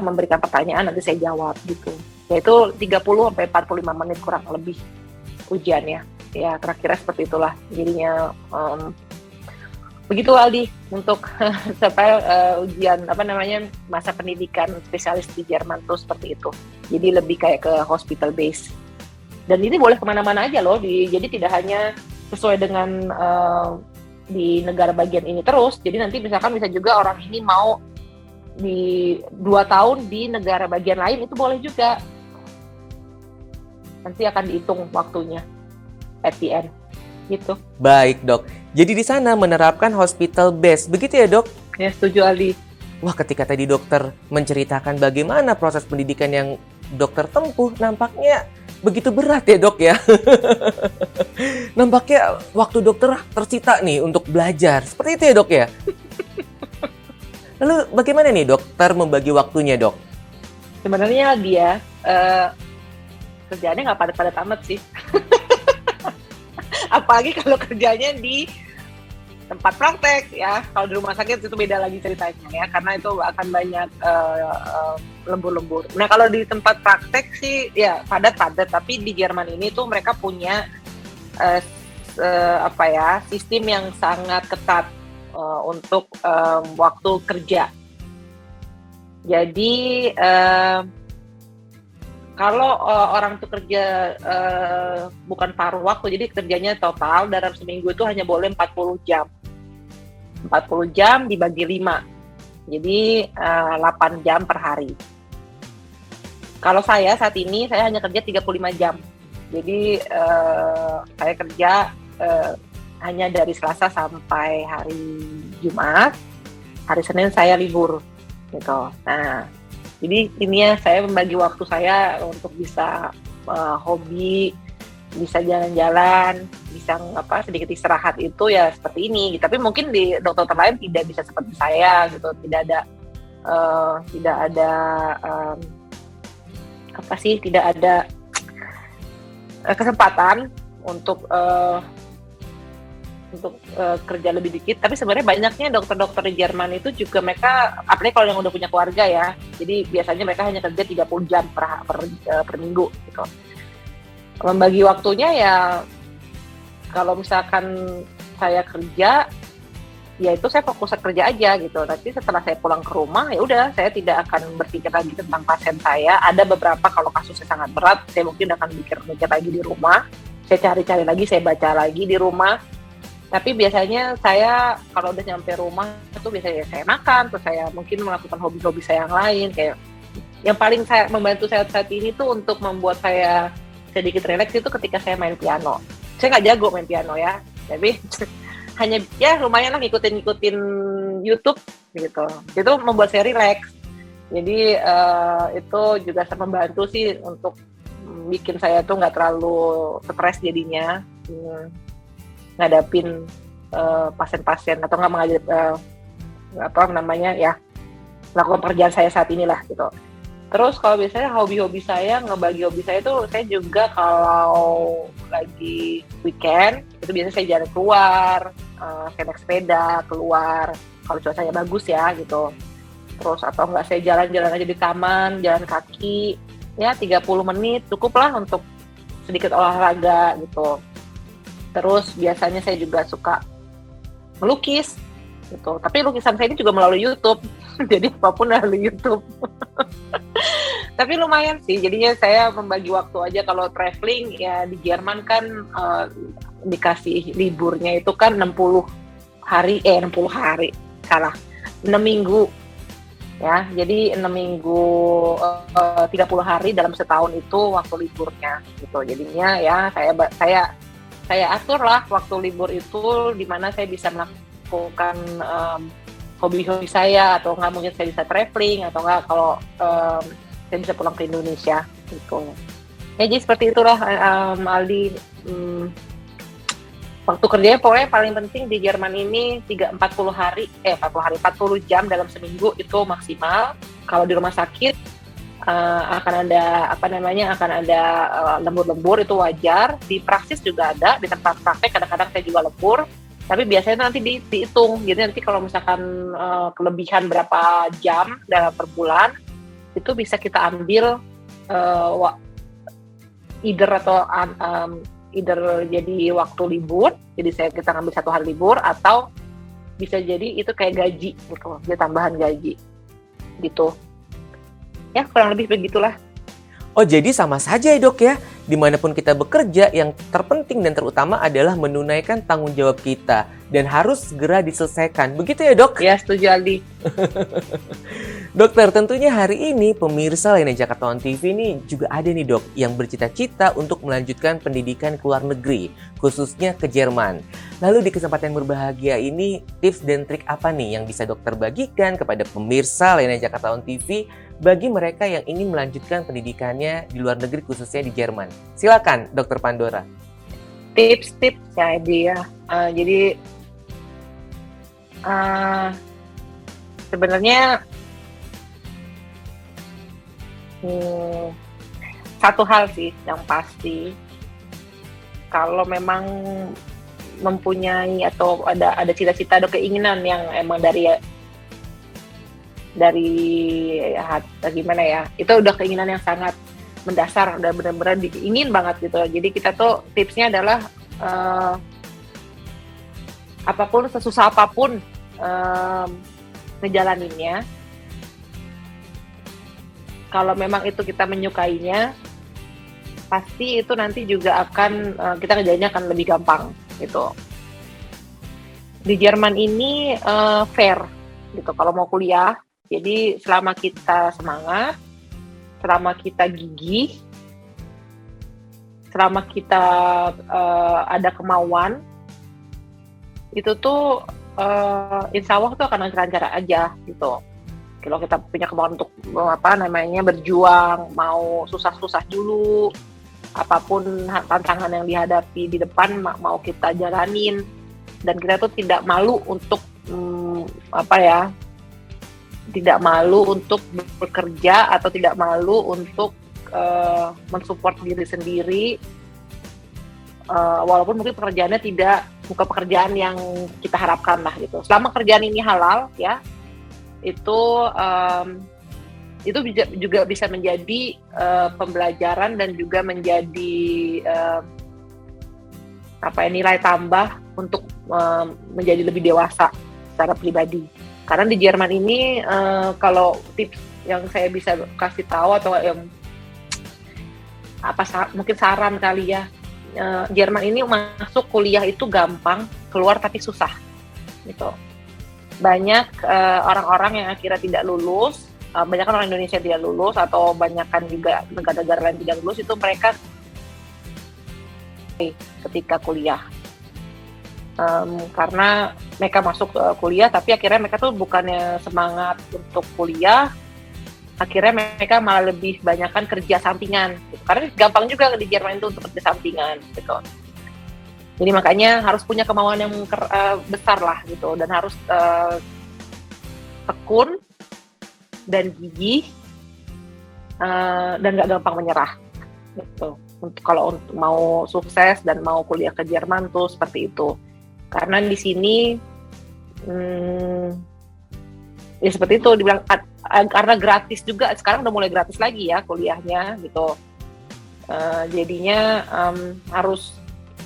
memberikan pertanyaan, nanti saya jawab gitu. Yaitu 30 sampai 45 menit kurang lebih ujiannya. Ya kira-kira seperti itulah jadinya. Begitu Aldi untuk ujian masa pendidikan spesialis di Jerman tuh seperti itu. Jadi lebih kayak ke hospital base. Dan ini boleh kemana-mana aja loh. Jadi tidak hanya sesuai dengan di negara bagian ini terus. Jadi nanti misalkan bisa juga orang ini mau di 2 tahun di negara bagian lain, itu boleh juga. Nanti akan dihitung waktunya at the end gitu. Baik dok, jadi di sana menerapkan hospital base, begitu ya dok? Ya setuju Aldi. Wah, ketika tadi dokter menceritakan bagaimana proses pendidikan yang dokter tempuh, nampaknya begitu berat ya dok ya. Nampaknya waktu dokter tersita nih untuk belajar, seperti itu ya dok ya. Lalu bagaimana nih dokter membagi waktunya dok? Sebenarnya dia kerjaannya nggak padat-padat amat sih. Apalagi kalau kerjanya di tempat praktek ya. Kalau di rumah sakit itu beda lagi ceritanya ya, karena itu akan banyak lembur-lembur. Nah kalau di tempat praktek sih ya padat-padat, tapi di Jerman ini tuh mereka punya sistem yang sangat ketat untuk waktu kerja. Jadi kalau orang tuh kerja bukan paruh waktu, jadi kerjanya total dalam seminggu itu hanya boleh 40 jam. 40 jam dibagi 5. Jadi 8 jam per hari. Kalau saya saat ini, saya hanya kerja 35 jam. Jadi saya kerja hanya dari Selasa sampai hari Jumat. Hari Senin saya libur. Gitu. Nah, jadi ini ya saya membagi waktu saya untuk bisa hobi, bisa jalan-jalan, bisa sedikit istirahat itu ya seperti ini. Tapi mungkin di dokter lain tidak bisa seperti saya gitu, tidak ada kesempatan untuk kerja lebih dikit. Tapi sebenarnya banyaknya dokter-dokter di Jerman itu juga mereka, apalagi kalau yang udah punya keluarga ya, jadi biasanya mereka hanya kerja 30 jam per minggu gitu. Membagi waktunya ya, kalau misalkan saya kerja, ya itu saya fokus kerja aja gitu. Nanti setelah saya pulang ke rumah, ya udah saya tidak akan berpikir lagi tentang pasien saya. Ada beberapa kalau kasusnya sangat berat, saya mungkin akan mikir lagi di rumah. Saya cari-cari lagi, saya baca lagi di rumah. Tapi biasanya saya kalau udah nyampe rumah itu biasanya saya makan, terus saya mungkin melakukan hobi-hobi saya yang lain. Kayak yang paling saya membantu saya saat ini tuh untuk membuat saya sedikit rileks itu ketika saya main piano. Saya nggak jago main piano ya, tapi hanya ya lumayan lah ngikutin YouTube gitu. Itu membuat saya rileks. Jadi itu juga sangat membantu sih untuk bikin saya tuh nggak terlalu stres jadinya. Ngadapin pasien-pasien atau nggak melakukan pekerjaan saya saat inilah gitu. Terus kalau biasanya hobi-hobi saya, ngebagi hobi saya tuh, saya juga kalau lagi weekend itu biasanya saya jalan keluar, saya naik sepeda keluar kalau cuacanya bagus ya gitu. Terus atau enggak saya jalan-jalan aja di taman, jalan kaki ya 30 menit cukup lah untuk sedikit olahraga gitu. Terus biasanya saya juga suka melukis gitu. Tapi lukisan saya ini juga melalui YouTube. Jadi apapun melalui YouTube. Tapi lumayan sih. Jadinya saya membagi waktu aja. Kalau traveling ya di Jerman kan dikasih liburnya itu kan 6 minggu. Ya, jadi 6 minggu 30 hari dalam setahun itu waktu liburnya gitu. Jadinya ya saya atur lah waktu libur itu di mana saya bisa melakukan hobi-hobi saya, atau nggak mungkin saya bisa traveling, atau nggak kalau saya bisa pulang ke Indonesia gitu. Ya jadi seperti itulah Aldi. Waktu kerjanya pokoknya paling penting di Jerman ini 40 jam dalam seminggu itu maksimal. Kalau di rumah sakit akan ada lembur-lembur, itu wajar. Di praksis juga ada, di tempat praktek kadang-kadang saya juga lembur. Tapi biasanya nanti dihitung. Jadi nanti kalau misalkan kelebihan berapa jam dalam per bulan, itu bisa kita ambil either jadi waktu libur, jadi kita ngambil 1 hari libur, atau bisa jadi itu kayak gaji gitu, dia tambahan gaji gitu. Ya kurang lebih begitulah. Oh, jadi sama saja ya dok ya, dimanapun kita bekerja, yang terpenting dan terutama adalah menunaikan tanggung jawab kita dan harus segera diselesaikan. Begitu ya dok? Ya, setuju Aldi. Dokter, tentunya hari ini pemirsa lainnya Jakarta On TV ini juga ada nih dok yang bercita-cita untuk melanjutkan pendidikan ke luar negeri, khususnya ke Jerman. Lalu di kesempatan berbahagia ini, tips dan trik apa nih yang bisa dokter bagikan kepada pemirsa lainnya Jakarta On TV bagi mereka yang ingin melanjutkan pendidikannya di luar negeri, khususnya di Jerman? Silakan dokter Pandora. Tips-tips ya dia. Jadi sebenarnya satu hal sih yang pasti, kalau memang mempunyai atau ada cita-cita, ada keinginan yang emang dari gimana ya, itu udah keinginan yang sangat mendasar, udah benar-benar ingin banget gitu. Jadi kita tuh tipsnya adalah apapun, sesusah apapun ngejalaninnya, kalau memang itu kita menyukainya, pasti itu nanti juga akan kita kerjanya akan lebih gampang gitu. Di Jerman ini fair gitu kalau mau kuliah. Jadi selama kita semangat, selama kita gigih, selama kita ada kemauan, itu tuh insya Allah tuh akan lancar-lancar aja gitu. Kalau kita punya kemauan untuk berjuang, mau susah-susah dulu, apapun tantangan yang dihadapi di depan mau kita jalanin, dan kita tuh tidak malu untuk tidak malu untuk bekerja, atau tidak malu untuk mensupport diri sendiri, walaupun mungkin pekerjaannya bukan pekerjaan yang kita harapkan lah gitu. Selama kerjaan ini halal ya, itu juga bisa menjadi pembelajaran dan juga menjadi nilai tambah untuk menjadi lebih dewasa secara pribadi. Karena di Jerman ini kalau tips yang saya bisa kasih tahu, atau yang mungkin saran kali ya, Jerman ini masuk kuliah itu gampang, keluar tapi susah gitu. Banyak orang-orang yang akhirnya tidak lulus, banyak kan orang Indonesia tidak lulus, atau banyak kan juga negara-negara lain tidak lulus, itu mereka ketika kuliah. Karena mereka masuk kuliah, tapi akhirnya mereka tuh bukannya semangat untuk kuliah, akhirnya mereka malah lebih banyakkan kerja sampingan gitu. Karena gampang juga di Jerman itu untuk kerja sampingan gitu. Jadi makanya harus punya kemauan yang besar lah gitu, dan harus tekun dan gigih, dan gak gampang menyerah gitu. Kalau mau sukses dan mau kuliah ke Jerman tuh seperti itu. Karena di sini ya seperti itu, dibilang karena gratis juga, sekarang udah mulai gratis lagi ya kuliahnya gitu. Jadinya harus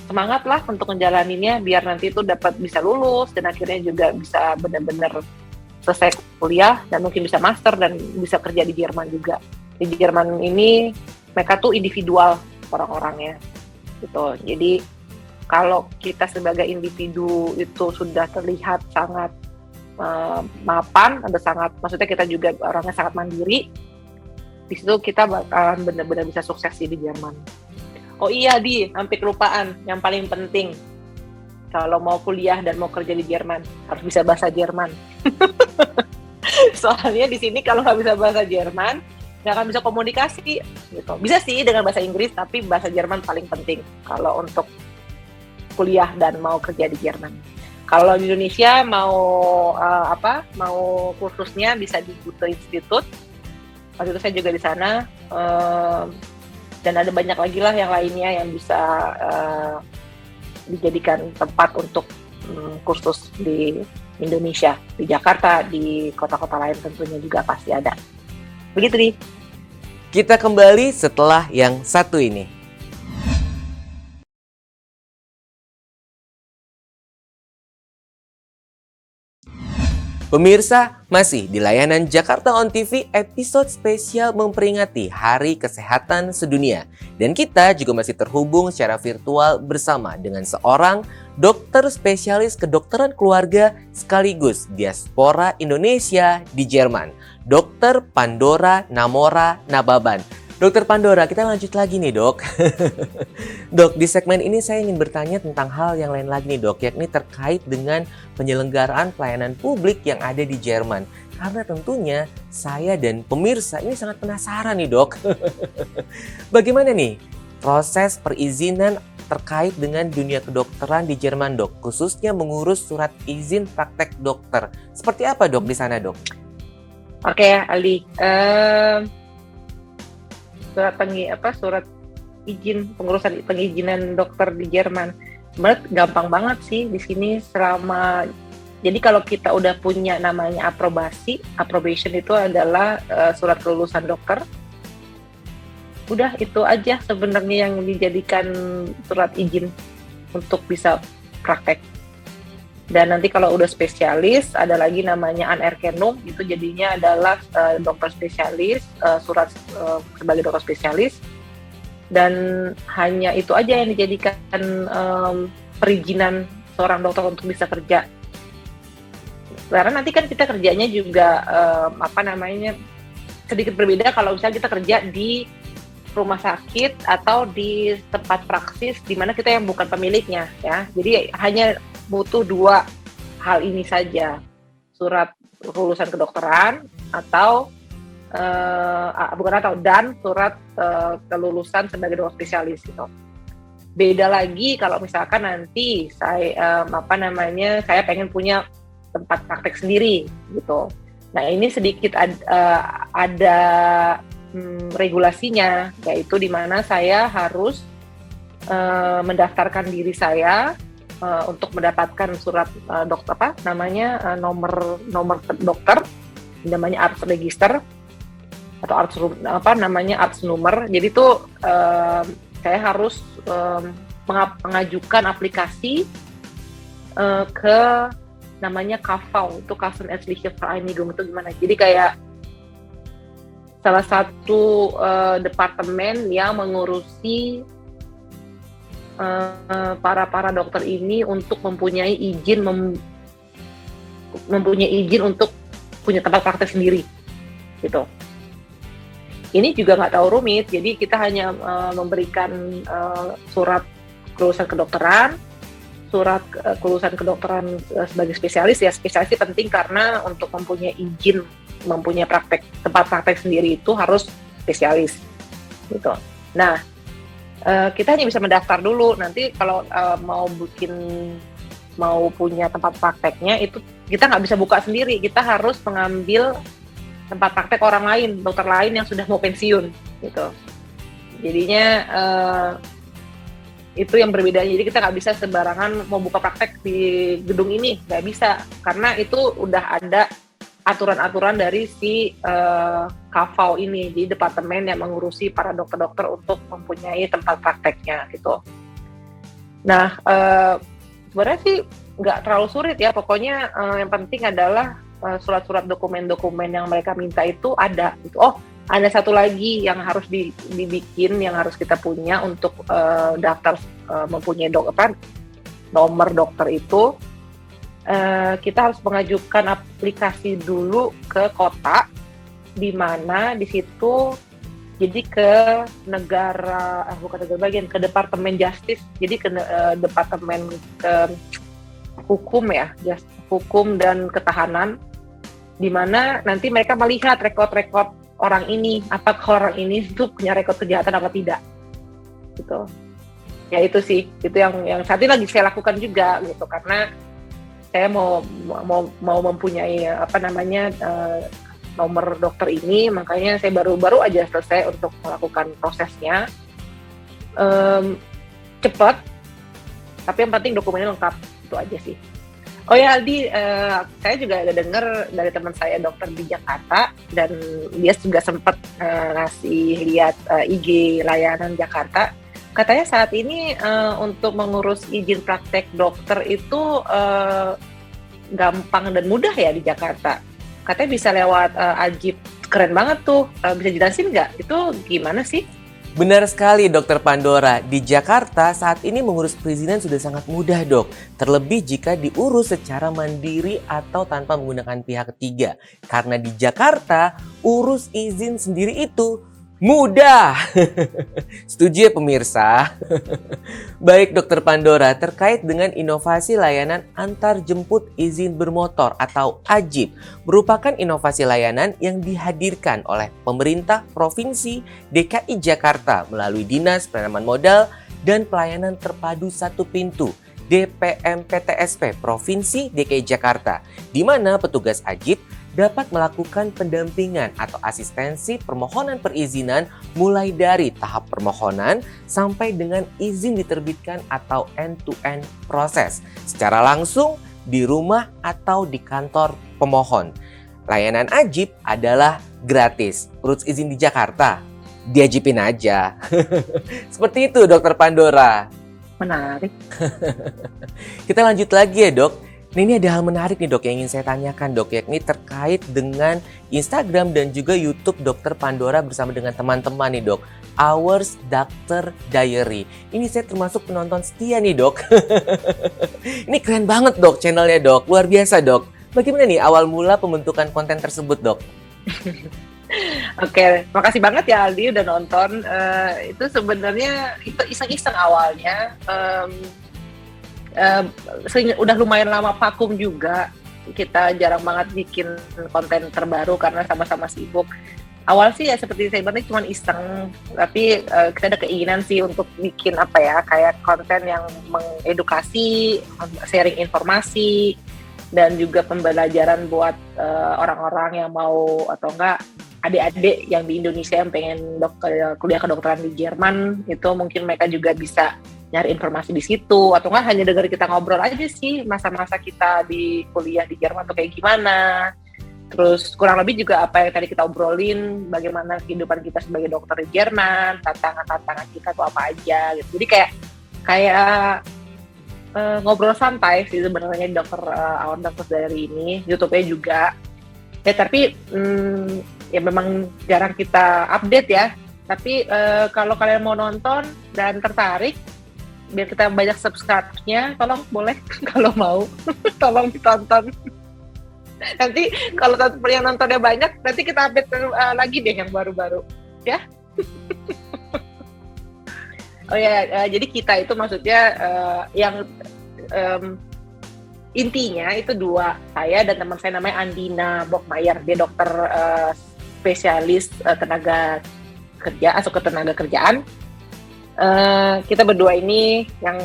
semangat lah untuk ngejalaninnya, biar nanti itu bisa lulus, dan akhirnya juga bisa benar-benar selesai kuliah, dan mungkin bisa master dan bisa kerja di Jerman juga. Di Jerman ini mereka tuh individual orang-orangnya gitu. Jadi kalau kita sebagai individu itu sudah terlihat sangat mapan, maksudnya kita juga orangnya sangat mandiri, di situ kita bakalan benar-benar bisa sukses di Jerman. Oh iya Di, hampir kelupaan yang paling penting. kalau mau kuliah dan mau kerja di Jerman harus bisa bahasa Jerman. Soalnya di sini kalau nggak bisa bahasa Jerman nggak akan bisa komunikasi gitu. Bisa sih dengan bahasa Inggris, tapi bahasa Jerman paling penting kalau untuk kuliah dan mau kerja di Jerman. Kalau di Indonesia mau mau kursusnya bisa di Goethe Institute. Waktu itu saya juga di sana, dan ada banyak lagi lah yang lainnya yang bisa dijadikan tempat untuk kursus di Indonesia, di Jakarta, di kota-kota lain tentunya juga pasti ada. Begitu nih. Kita kembali setelah yang satu ini. Pemirsa, masih di layanan Jakarta On TV episode spesial memperingati Hari Kesehatan Sedunia. Dan kita juga masih terhubung secara virtual bersama dengan seorang dokter spesialis kedokteran keluarga sekaligus diaspora Indonesia di Jerman, Dr. Pandora Namora Nababan. Dokter Pandora, kita lanjut lagi nih dok. Dok, di segmen ini saya ingin bertanya tentang hal yang lain lagi nih dok, yakni terkait dengan penyelenggaraan pelayanan publik yang ada di Jerman. Karena tentunya saya dan pemirsa ini sangat penasaran nih dok. Bagaimana nih proses perizinan terkait dengan dunia kedokteran di Jerman dok, khususnya mengurus surat izin praktek dokter. Seperti apa dok di sana dok? Oke, Ali. Surat izin pengurusan pengizinan dokter di Jerman sebenarnya gampang banget sih di sini. Jadi kalau kita udah punya namanya approbation itu adalah surat kelulusan dokter. Udah itu aja sebenarnya yang dijadikan surat izin untuk bisa praktek. Dan nanti kalau udah spesialis ada lagi namanya Anerkennung, itu jadinya adalah dokter spesialis, surat sebagai dokter spesialis. Dan hanya itu aja yang dijadikan perizinan seorang dokter untuk bisa kerja. Karena nanti kan kita kerjanya juga sedikit berbeda kalau misalnya kita kerja di rumah sakit atau di tempat praksis di mana kita yang bukan pemiliknya ya. Jadi hanya butuh dua hal ini saja, surat lulusan kedokteran dan surat kelulusan sebagai dokter spesialis gitu. Beda lagi kalau misalkan nanti saya pengen punya tempat praktek sendiri gitu. Nah ini sedikit ada regulasinya, yaitu di mana saya harus mendaftarkan diri saya untuk mendapatkan surat nomor dokter, namanya Arts Register atau Arts Number. Jadi itu saya harus mengajukan aplikasi ke namanya KV, itu Kassenärztliche Vereinigung, itu gimana? Jadi kayak salah satu departemen yang mengurusi para dokter ini untuk mempunyai izin untuk punya tempat praktek sendiri gitu. Ini juga nggak tahu rumit, jadi kita hanya memberikan surat kelulusan kedokteran, surat kelulusan kedokteran sebagai spesialis. Ya spesialis itu penting karena untuk mempunyai izin mempunyai tempat praktek sendiri itu harus spesialis gitu. Nah kita hanya bisa mendaftar dulu. Nanti kalau mau punya tempat prakteknya itu kita nggak bisa buka sendiri. Kita harus mengambil tempat praktek orang lain, dokter lain yang sudah mau pensiun gitu. Jadinya itu yang berbeda. Jadi kita nggak bisa sembarangan mau buka praktek di gedung ini, nggak bisa karena itu udah ada aturan-aturan dari si KV ini di departemen yang mengurusi para dokter-dokter untuk mempunyai tempat prakteknya gitu. Nah sebenarnya sih nggak terlalu sulit ya, pokoknya yang penting adalah surat-surat dokumen-dokumen yang mereka minta itu ada gitu. Oh ada satu lagi yang harus dibikin, yang harus kita punya untuk daftar mempunyai nomor dokter itu. Kita harus mengajukan aplikasi dulu ke kota, di mana di situ jadi ke ke Departemen Justice, jadi ke departemen hukum ya, hukum dan ketahanan, di mana nanti mereka melihat rekod-rekod orang ini, apakah orang ini itu punya rekod kejahatan apa tidak, gitu. Ya itu sih, itu yang saat ini lagi saya lakukan juga gitu, karena saya mau mempunyai nomor dokter ini, makanya saya baru aja selesai untuk melakukan prosesnya. Cepat, tapi yang penting dokumennya lengkap, itu aja sih. Oh ya Aldi, saya juga ada dengar dari teman saya dokter di Jakarta, dan dia juga sempat ngasih lihat IG layanan Jakarta. Katanya saat ini untuk mengurus izin praktek dokter itu gampang dan mudah ya di Jakarta. Katanya bisa lewat Ajib, keren banget tuh. Bisa jelasin nggak? Itu gimana sih? Benar sekali Dokter Pandora, di Jakarta saat ini mengurus perizinan sudah sangat mudah dok. Terlebih jika diurus secara mandiri atau tanpa menggunakan pihak ketiga. Karena di Jakarta, urus izin sendiri itu mudah. Setuju ya pemirsa? Baik Dokter Pandora, terkait dengan inovasi layanan antar jemput izin bermotor atau AJIB, merupakan inovasi layanan yang dihadirkan oleh pemerintah Provinsi DKI Jakarta melalui Dinas Penanaman Modal dan Pelayanan Terpadu Satu Pintu DPMPTSP Provinsi DKI Jakarta, di mana petugas AJIB dapat melakukan pendampingan atau asistensi permohonan perizinan mulai dari tahap permohonan sampai dengan izin diterbitkan atau end-to-end proses secara langsung di rumah atau di kantor pemohon. Layanan AJIB adalah gratis. Urus izin di Jakarta, diajibin aja. Seperti itu Dokter Pandora. Menarik. Kita lanjut lagi ya dok. Nah ini ada hal menarik nih dok yang ingin saya tanyakan dok, yakni terkait dengan Instagram dan juga YouTube Dokter Pandora bersama dengan teman-teman nih dok. Hours Doctor Diary. Ini saya termasuk penonton setia nih dok. Ini keren banget dok channelnya dok, luar biasa dok. Bagaimana nih awal mula pembentukan konten tersebut dok? Oke, makasih banget ya Aldi udah nonton. Itu sebenarnya itu iseng-iseng awalnya. Udah lumayan lama vakum juga, kita jarang banget bikin konten terbaru karena sama-sama sibuk. Awal sih ya seperti saya bilang cuma iseng, tapi kita ada keinginan sih untuk bikin kayak konten yang mengedukasi, sharing informasi, dan juga pembelajaran buat orang-orang yang mau atau enggak adik-adik yang di Indonesia yang pengen kuliah kedokteran di Jerman, itu mungkin mereka juga bisa nyari informasi di situ, atau enggak hanya dengar kita ngobrol aja sih masa-masa kita di kuliah di Jerman tuh kayak gimana. Terus kurang lebih juga apa yang tadi kita obrolin, bagaimana kehidupan kita sebagai dokter di Jerman, tantangan-tantangan kita tuh apa aja gitu. Jadi kayak ngobrol santai sih sebenarnya dokter Our Doctor Diary ini. YouTube-nya juga. Ya tapi ya memang jarang kita update ya. Tapi kalau kalian mau nonton dan tertarik, biar kita banyak subscribe-nya, tolong boleh kalau mau tolong ditonton. Nanti kalau yang nontonnya banyak, nanti kita update lagi deh yang baru-baru ya. Oh ya, jadi kita itu maksudnya yang intinya itu dua, saya dan teman saya namanya Andina Bokmayer, dia dokter spesialis tenaga kerja, masuk ke tenaga kerjaan. Kita berdua ini yang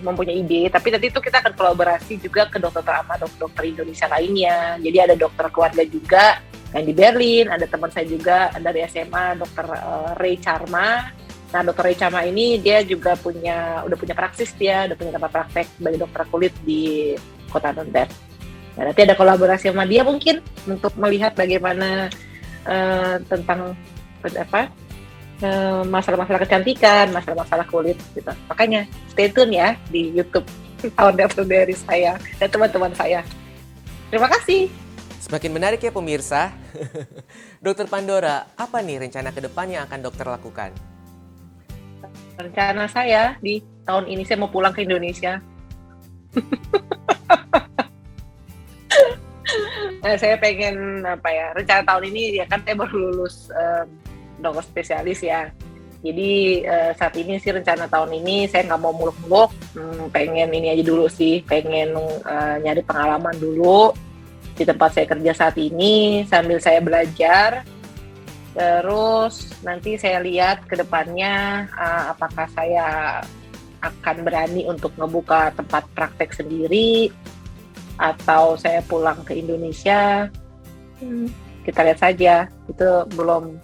mempunyai ide, tapi nanti itu kita akan kolaborasi juga ke dokter ama dokter Indonesia lainnya. Jadi ada dokter keluarga juga yang di Berlin, ada teman saya juga dari SMA, dokter Ray Charma. Nah, dokter Ray Charma ini dia juga udah punya praksis, udah punya tempat praktek sebagai dokter kulit di Kota Nuremberg. Nah, nanti ada kolaborasi sama dia mungkin untuk melihat bagaimana tentang masalah-masalah kecantikan, masalah-masalah kulit gitu. Makanya stay tune ya di YouTube Our Doctor Diary saya dan teman-teman saya. Terima kasih. Semakin menarik ya pemirsa. Dokter Pandora, apa nih rencana ke depan yang akan dokter lakukan? Rencana saya di tahun ini saya mau pulang ke Indonesia. Saya pengen rencana tahun ini ya kan saya baru lulus dokter spesialis ya. Jadi saat ini sih rencana tahun ini saya nggak mau muluk-muluk, pengen ini aja dulu sih, pengen nyari pengalaman dulu di tempat saya kerja saat ini sambil saya belajar. Terus nanti saya lihat ke depannya apakah saya akan berani untuk ngebuka tempat praktek sendiri atau saya pulang ke Indonesia. Kita lihat saja, itu belum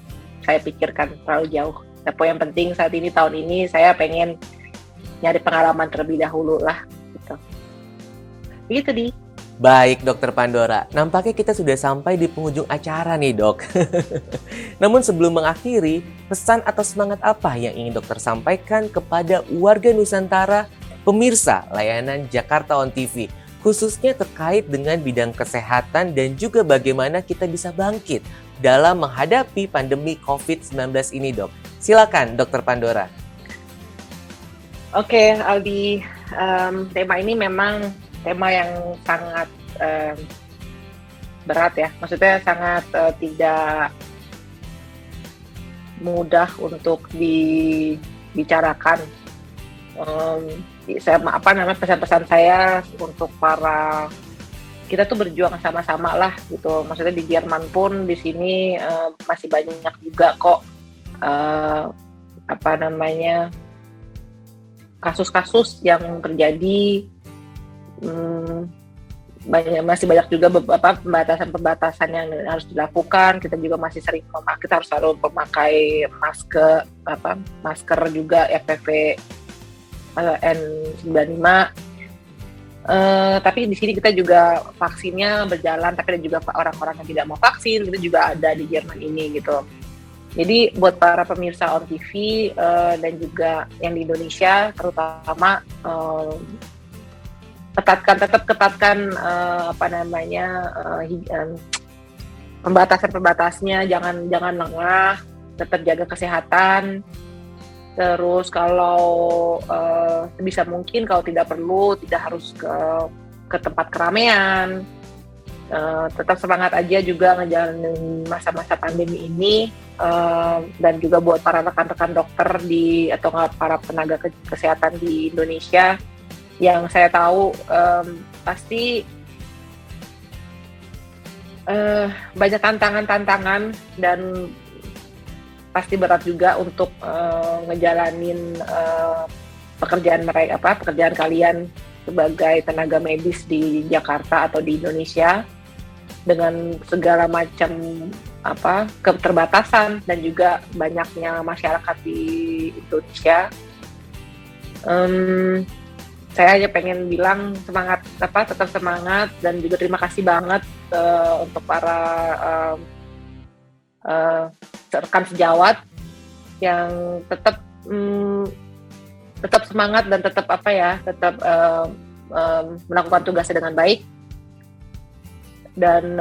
saya pikirkan terlalu jauh. Tapi yang penting saat ini tahun ini saya pengen nyari pengalaman terlebih dahulu lah. Gitu. Begitu Di. Baik, Dokter Pandora. Nampaknya kita sudah sampai di penghujung acara nih, Dok. Namun sebelum mengakhiri, pesan atau semangat apa yang ingin dokter sampaikan kepada warga Nusantara, pemirsa layanan Jakarta On TV, khususnya terkait dengan bidang kesehatan dan juga bagaimana kita bisa bangkit dalam menghadapi pandemi COVID-19 ini, Dok. Silakan, Dokter Pandora. Oke, Aldi. Tema ini memang tema yang sangat berat ya, maksudnya sangat tidak mudah untuk dibicarakan. Pesan-pesan saya untuk para kita tuh berjuang sama-sama lah gitu. Maksudnya di Jerman pun di sini masih banyak juga kok kasus-kasus yang terjadi. Masih banyak juga beberapa pembatasan yang harus dilakukan. Kita juga masih kita harus selalu memakai masker juga FFP N95. Tapi di sini kita juga vaksinnya berjalan, tapi ada juga orang-orang yang tidak mau vaksin, itu juga ada di Jerman ini gitu. Jadi buat para pemirsa On TV dan juga yang di Indonesia terutama tetap ketatkan pembatasan-pembatasnya, jangan lengah, tetap jaga kesehatan. Terus kalau sebisa mungkin kalau tidak perlu tidak harus ke tempat keramaian. Tetap semangat aja juga ngejalanin masa-masa pandemi ini, dan juga buat para rekan-rekan dokter atau para tenaga kesehatan di Indonesia yang saya tahu pasti banyak tantangan dan pasti berat juga untuk ngejalanin pekerjaan kalian sebagai tenaga medis di Jakarta atau di Indonesia dengan segala macam keterbatasan dan juga banyaknya masyarakat di Indonesia. Saya hanya pengen bilang tetap semangat dan juga terima kasih banget untuk para rekan sejawat yang tetap semangat dan tetap melakukan tugasnya dengan baik. Dan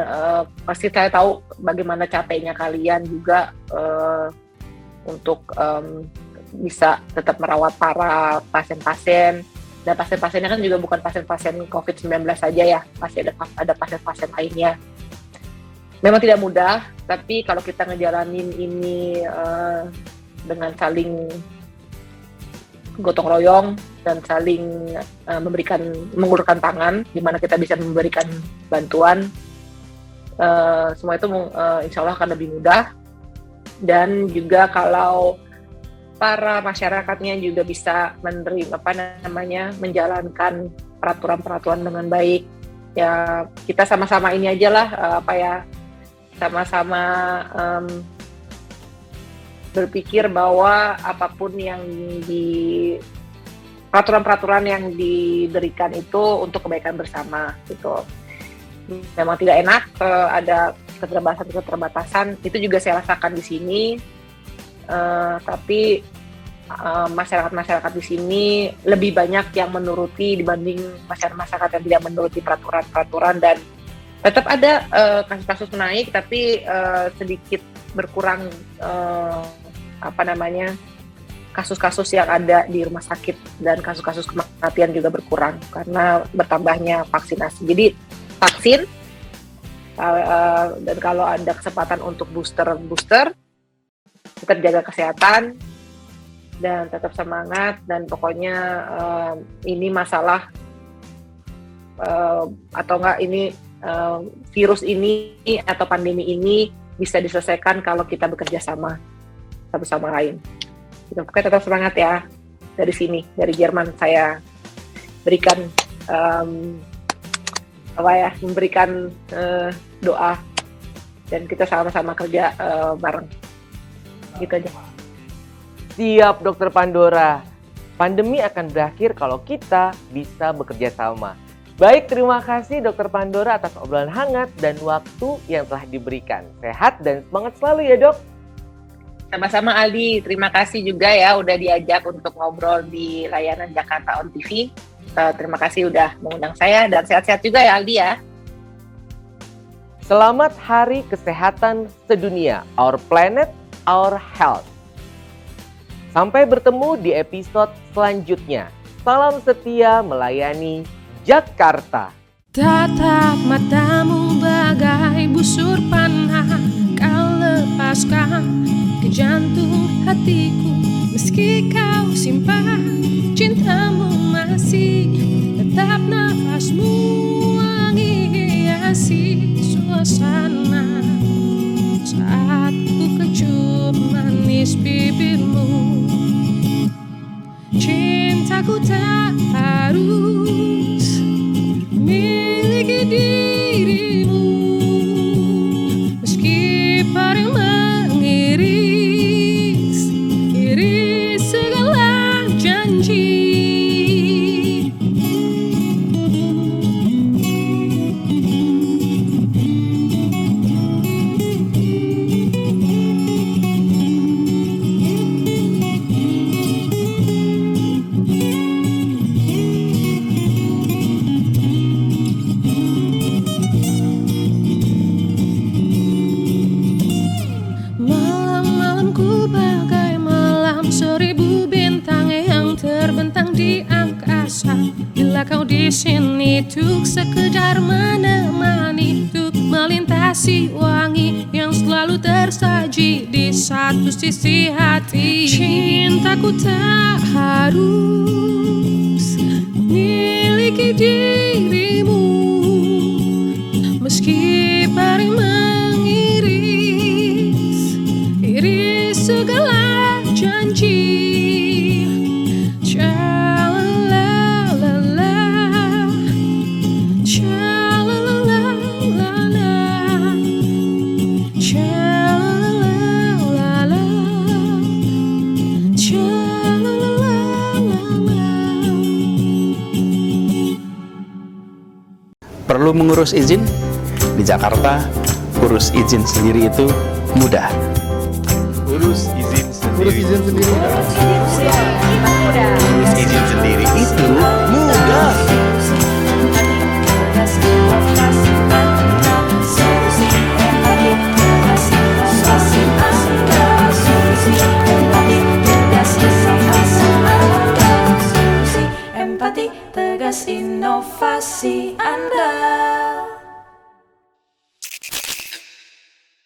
pasti saya tahu bagaimana capeknya kalian juga untuk bisa tetap merawat para pasien-pasien. Dan pasien-pasiennya kan juga bukan pasien-pasien COVID-19 saja ya, pasti ada pasien-pasien lainnya. Memang tidak mudah, tapi kalau kita ngejalanin ini dengan saling gotong royong dan saling mengulurkan tangan, di mana kita bisa memberikan bantuan, semua itu insya Allah akan lebih mudah. Dan juga kalau para masyarakatnya juga bisa menjalankan peraturan-peraturan dengan baik. Ya, kita sama-sama ini aja lah, sama-sama berpikir bahwa apapun yang peraturan-peraturan yang diberikan itu untuk kebaikan bersama gitu. Memang tidak enak, ada keterbatasan, itu juga saya rasakan di sini. Tapi masyarakat di sini lebih banyak yang menuruti dibanding masyarakat yang tidak menuruti peraturan-peraturan, dan tetap ada kasus-kasus naik, tapi sedikit berkurang kasus-kasus yang ada di rumah sakit, dan kasus-kasus kematian juga berkurang karena bertambahnya vaksinasi. Jadi vaksin, dan kalau ada kesempatan untuk booster, tetap jaga kesehatan, dan tetap semangat, dan pokoknya ini masalah atau enggak ini virus ini atau pandemi ini bisa diselesaikan kalau kita bekerja sama satu sama lain. Gitu. Pokoknya tetap semangat ya. Dari sini, dari Jerman saya berikan memberikan doa, dan kita sama-sama kerja bareng. Gitu aja. Siap, Dokter Pandora. Pandemi akan berakhir kalau kita bisa bekerja sama. Baik, terima kasih Dokter Pandora atas obrolan hangat dan waktu yang telah diberikan. Sehat dan semangat selalu ya, Dok. Sama-sama Aldi, terima kasih juga ya udah diajak untuk ngobrol di layanan Jakarta On TV. Terima kasih udah mengundang saya, dan sehat-sehat juga ya Aldi ya. Selamat Hari Kesehatan Sedunia, Our Planet, Our Health. Sampai bertemu di episode selanjutnya. Salam setia melayani Jakarta. Tatap matamu bagai busur panah, kau lepaskan ke jantung hatiku. Meski kau simpan cintamu masih tetap nafasmu wangi hiasi suasana. Saat ku kecup manis bibirmu, cintaku tak harus miliki dirimu. Meski paling mengiris segala janji. Malam-malamku bagai malam seribu bintang yang terbentang di angkasa. Bila kau di sini untuk sekedar menemani, untuk melintasi wangi yang selalu tersaji di satu sisi hati. Cintaku tak harus miliki dirimu, meski paling mengiris segala janji. Cha-la-la-la-la, cha-la-la-la-la, cha-la-la-la-la, cha-la-la-la-la. Perlu mengurus izin? Di Jakarta, urus izin sendiri itu mudah. Urus izin sendiri mudah.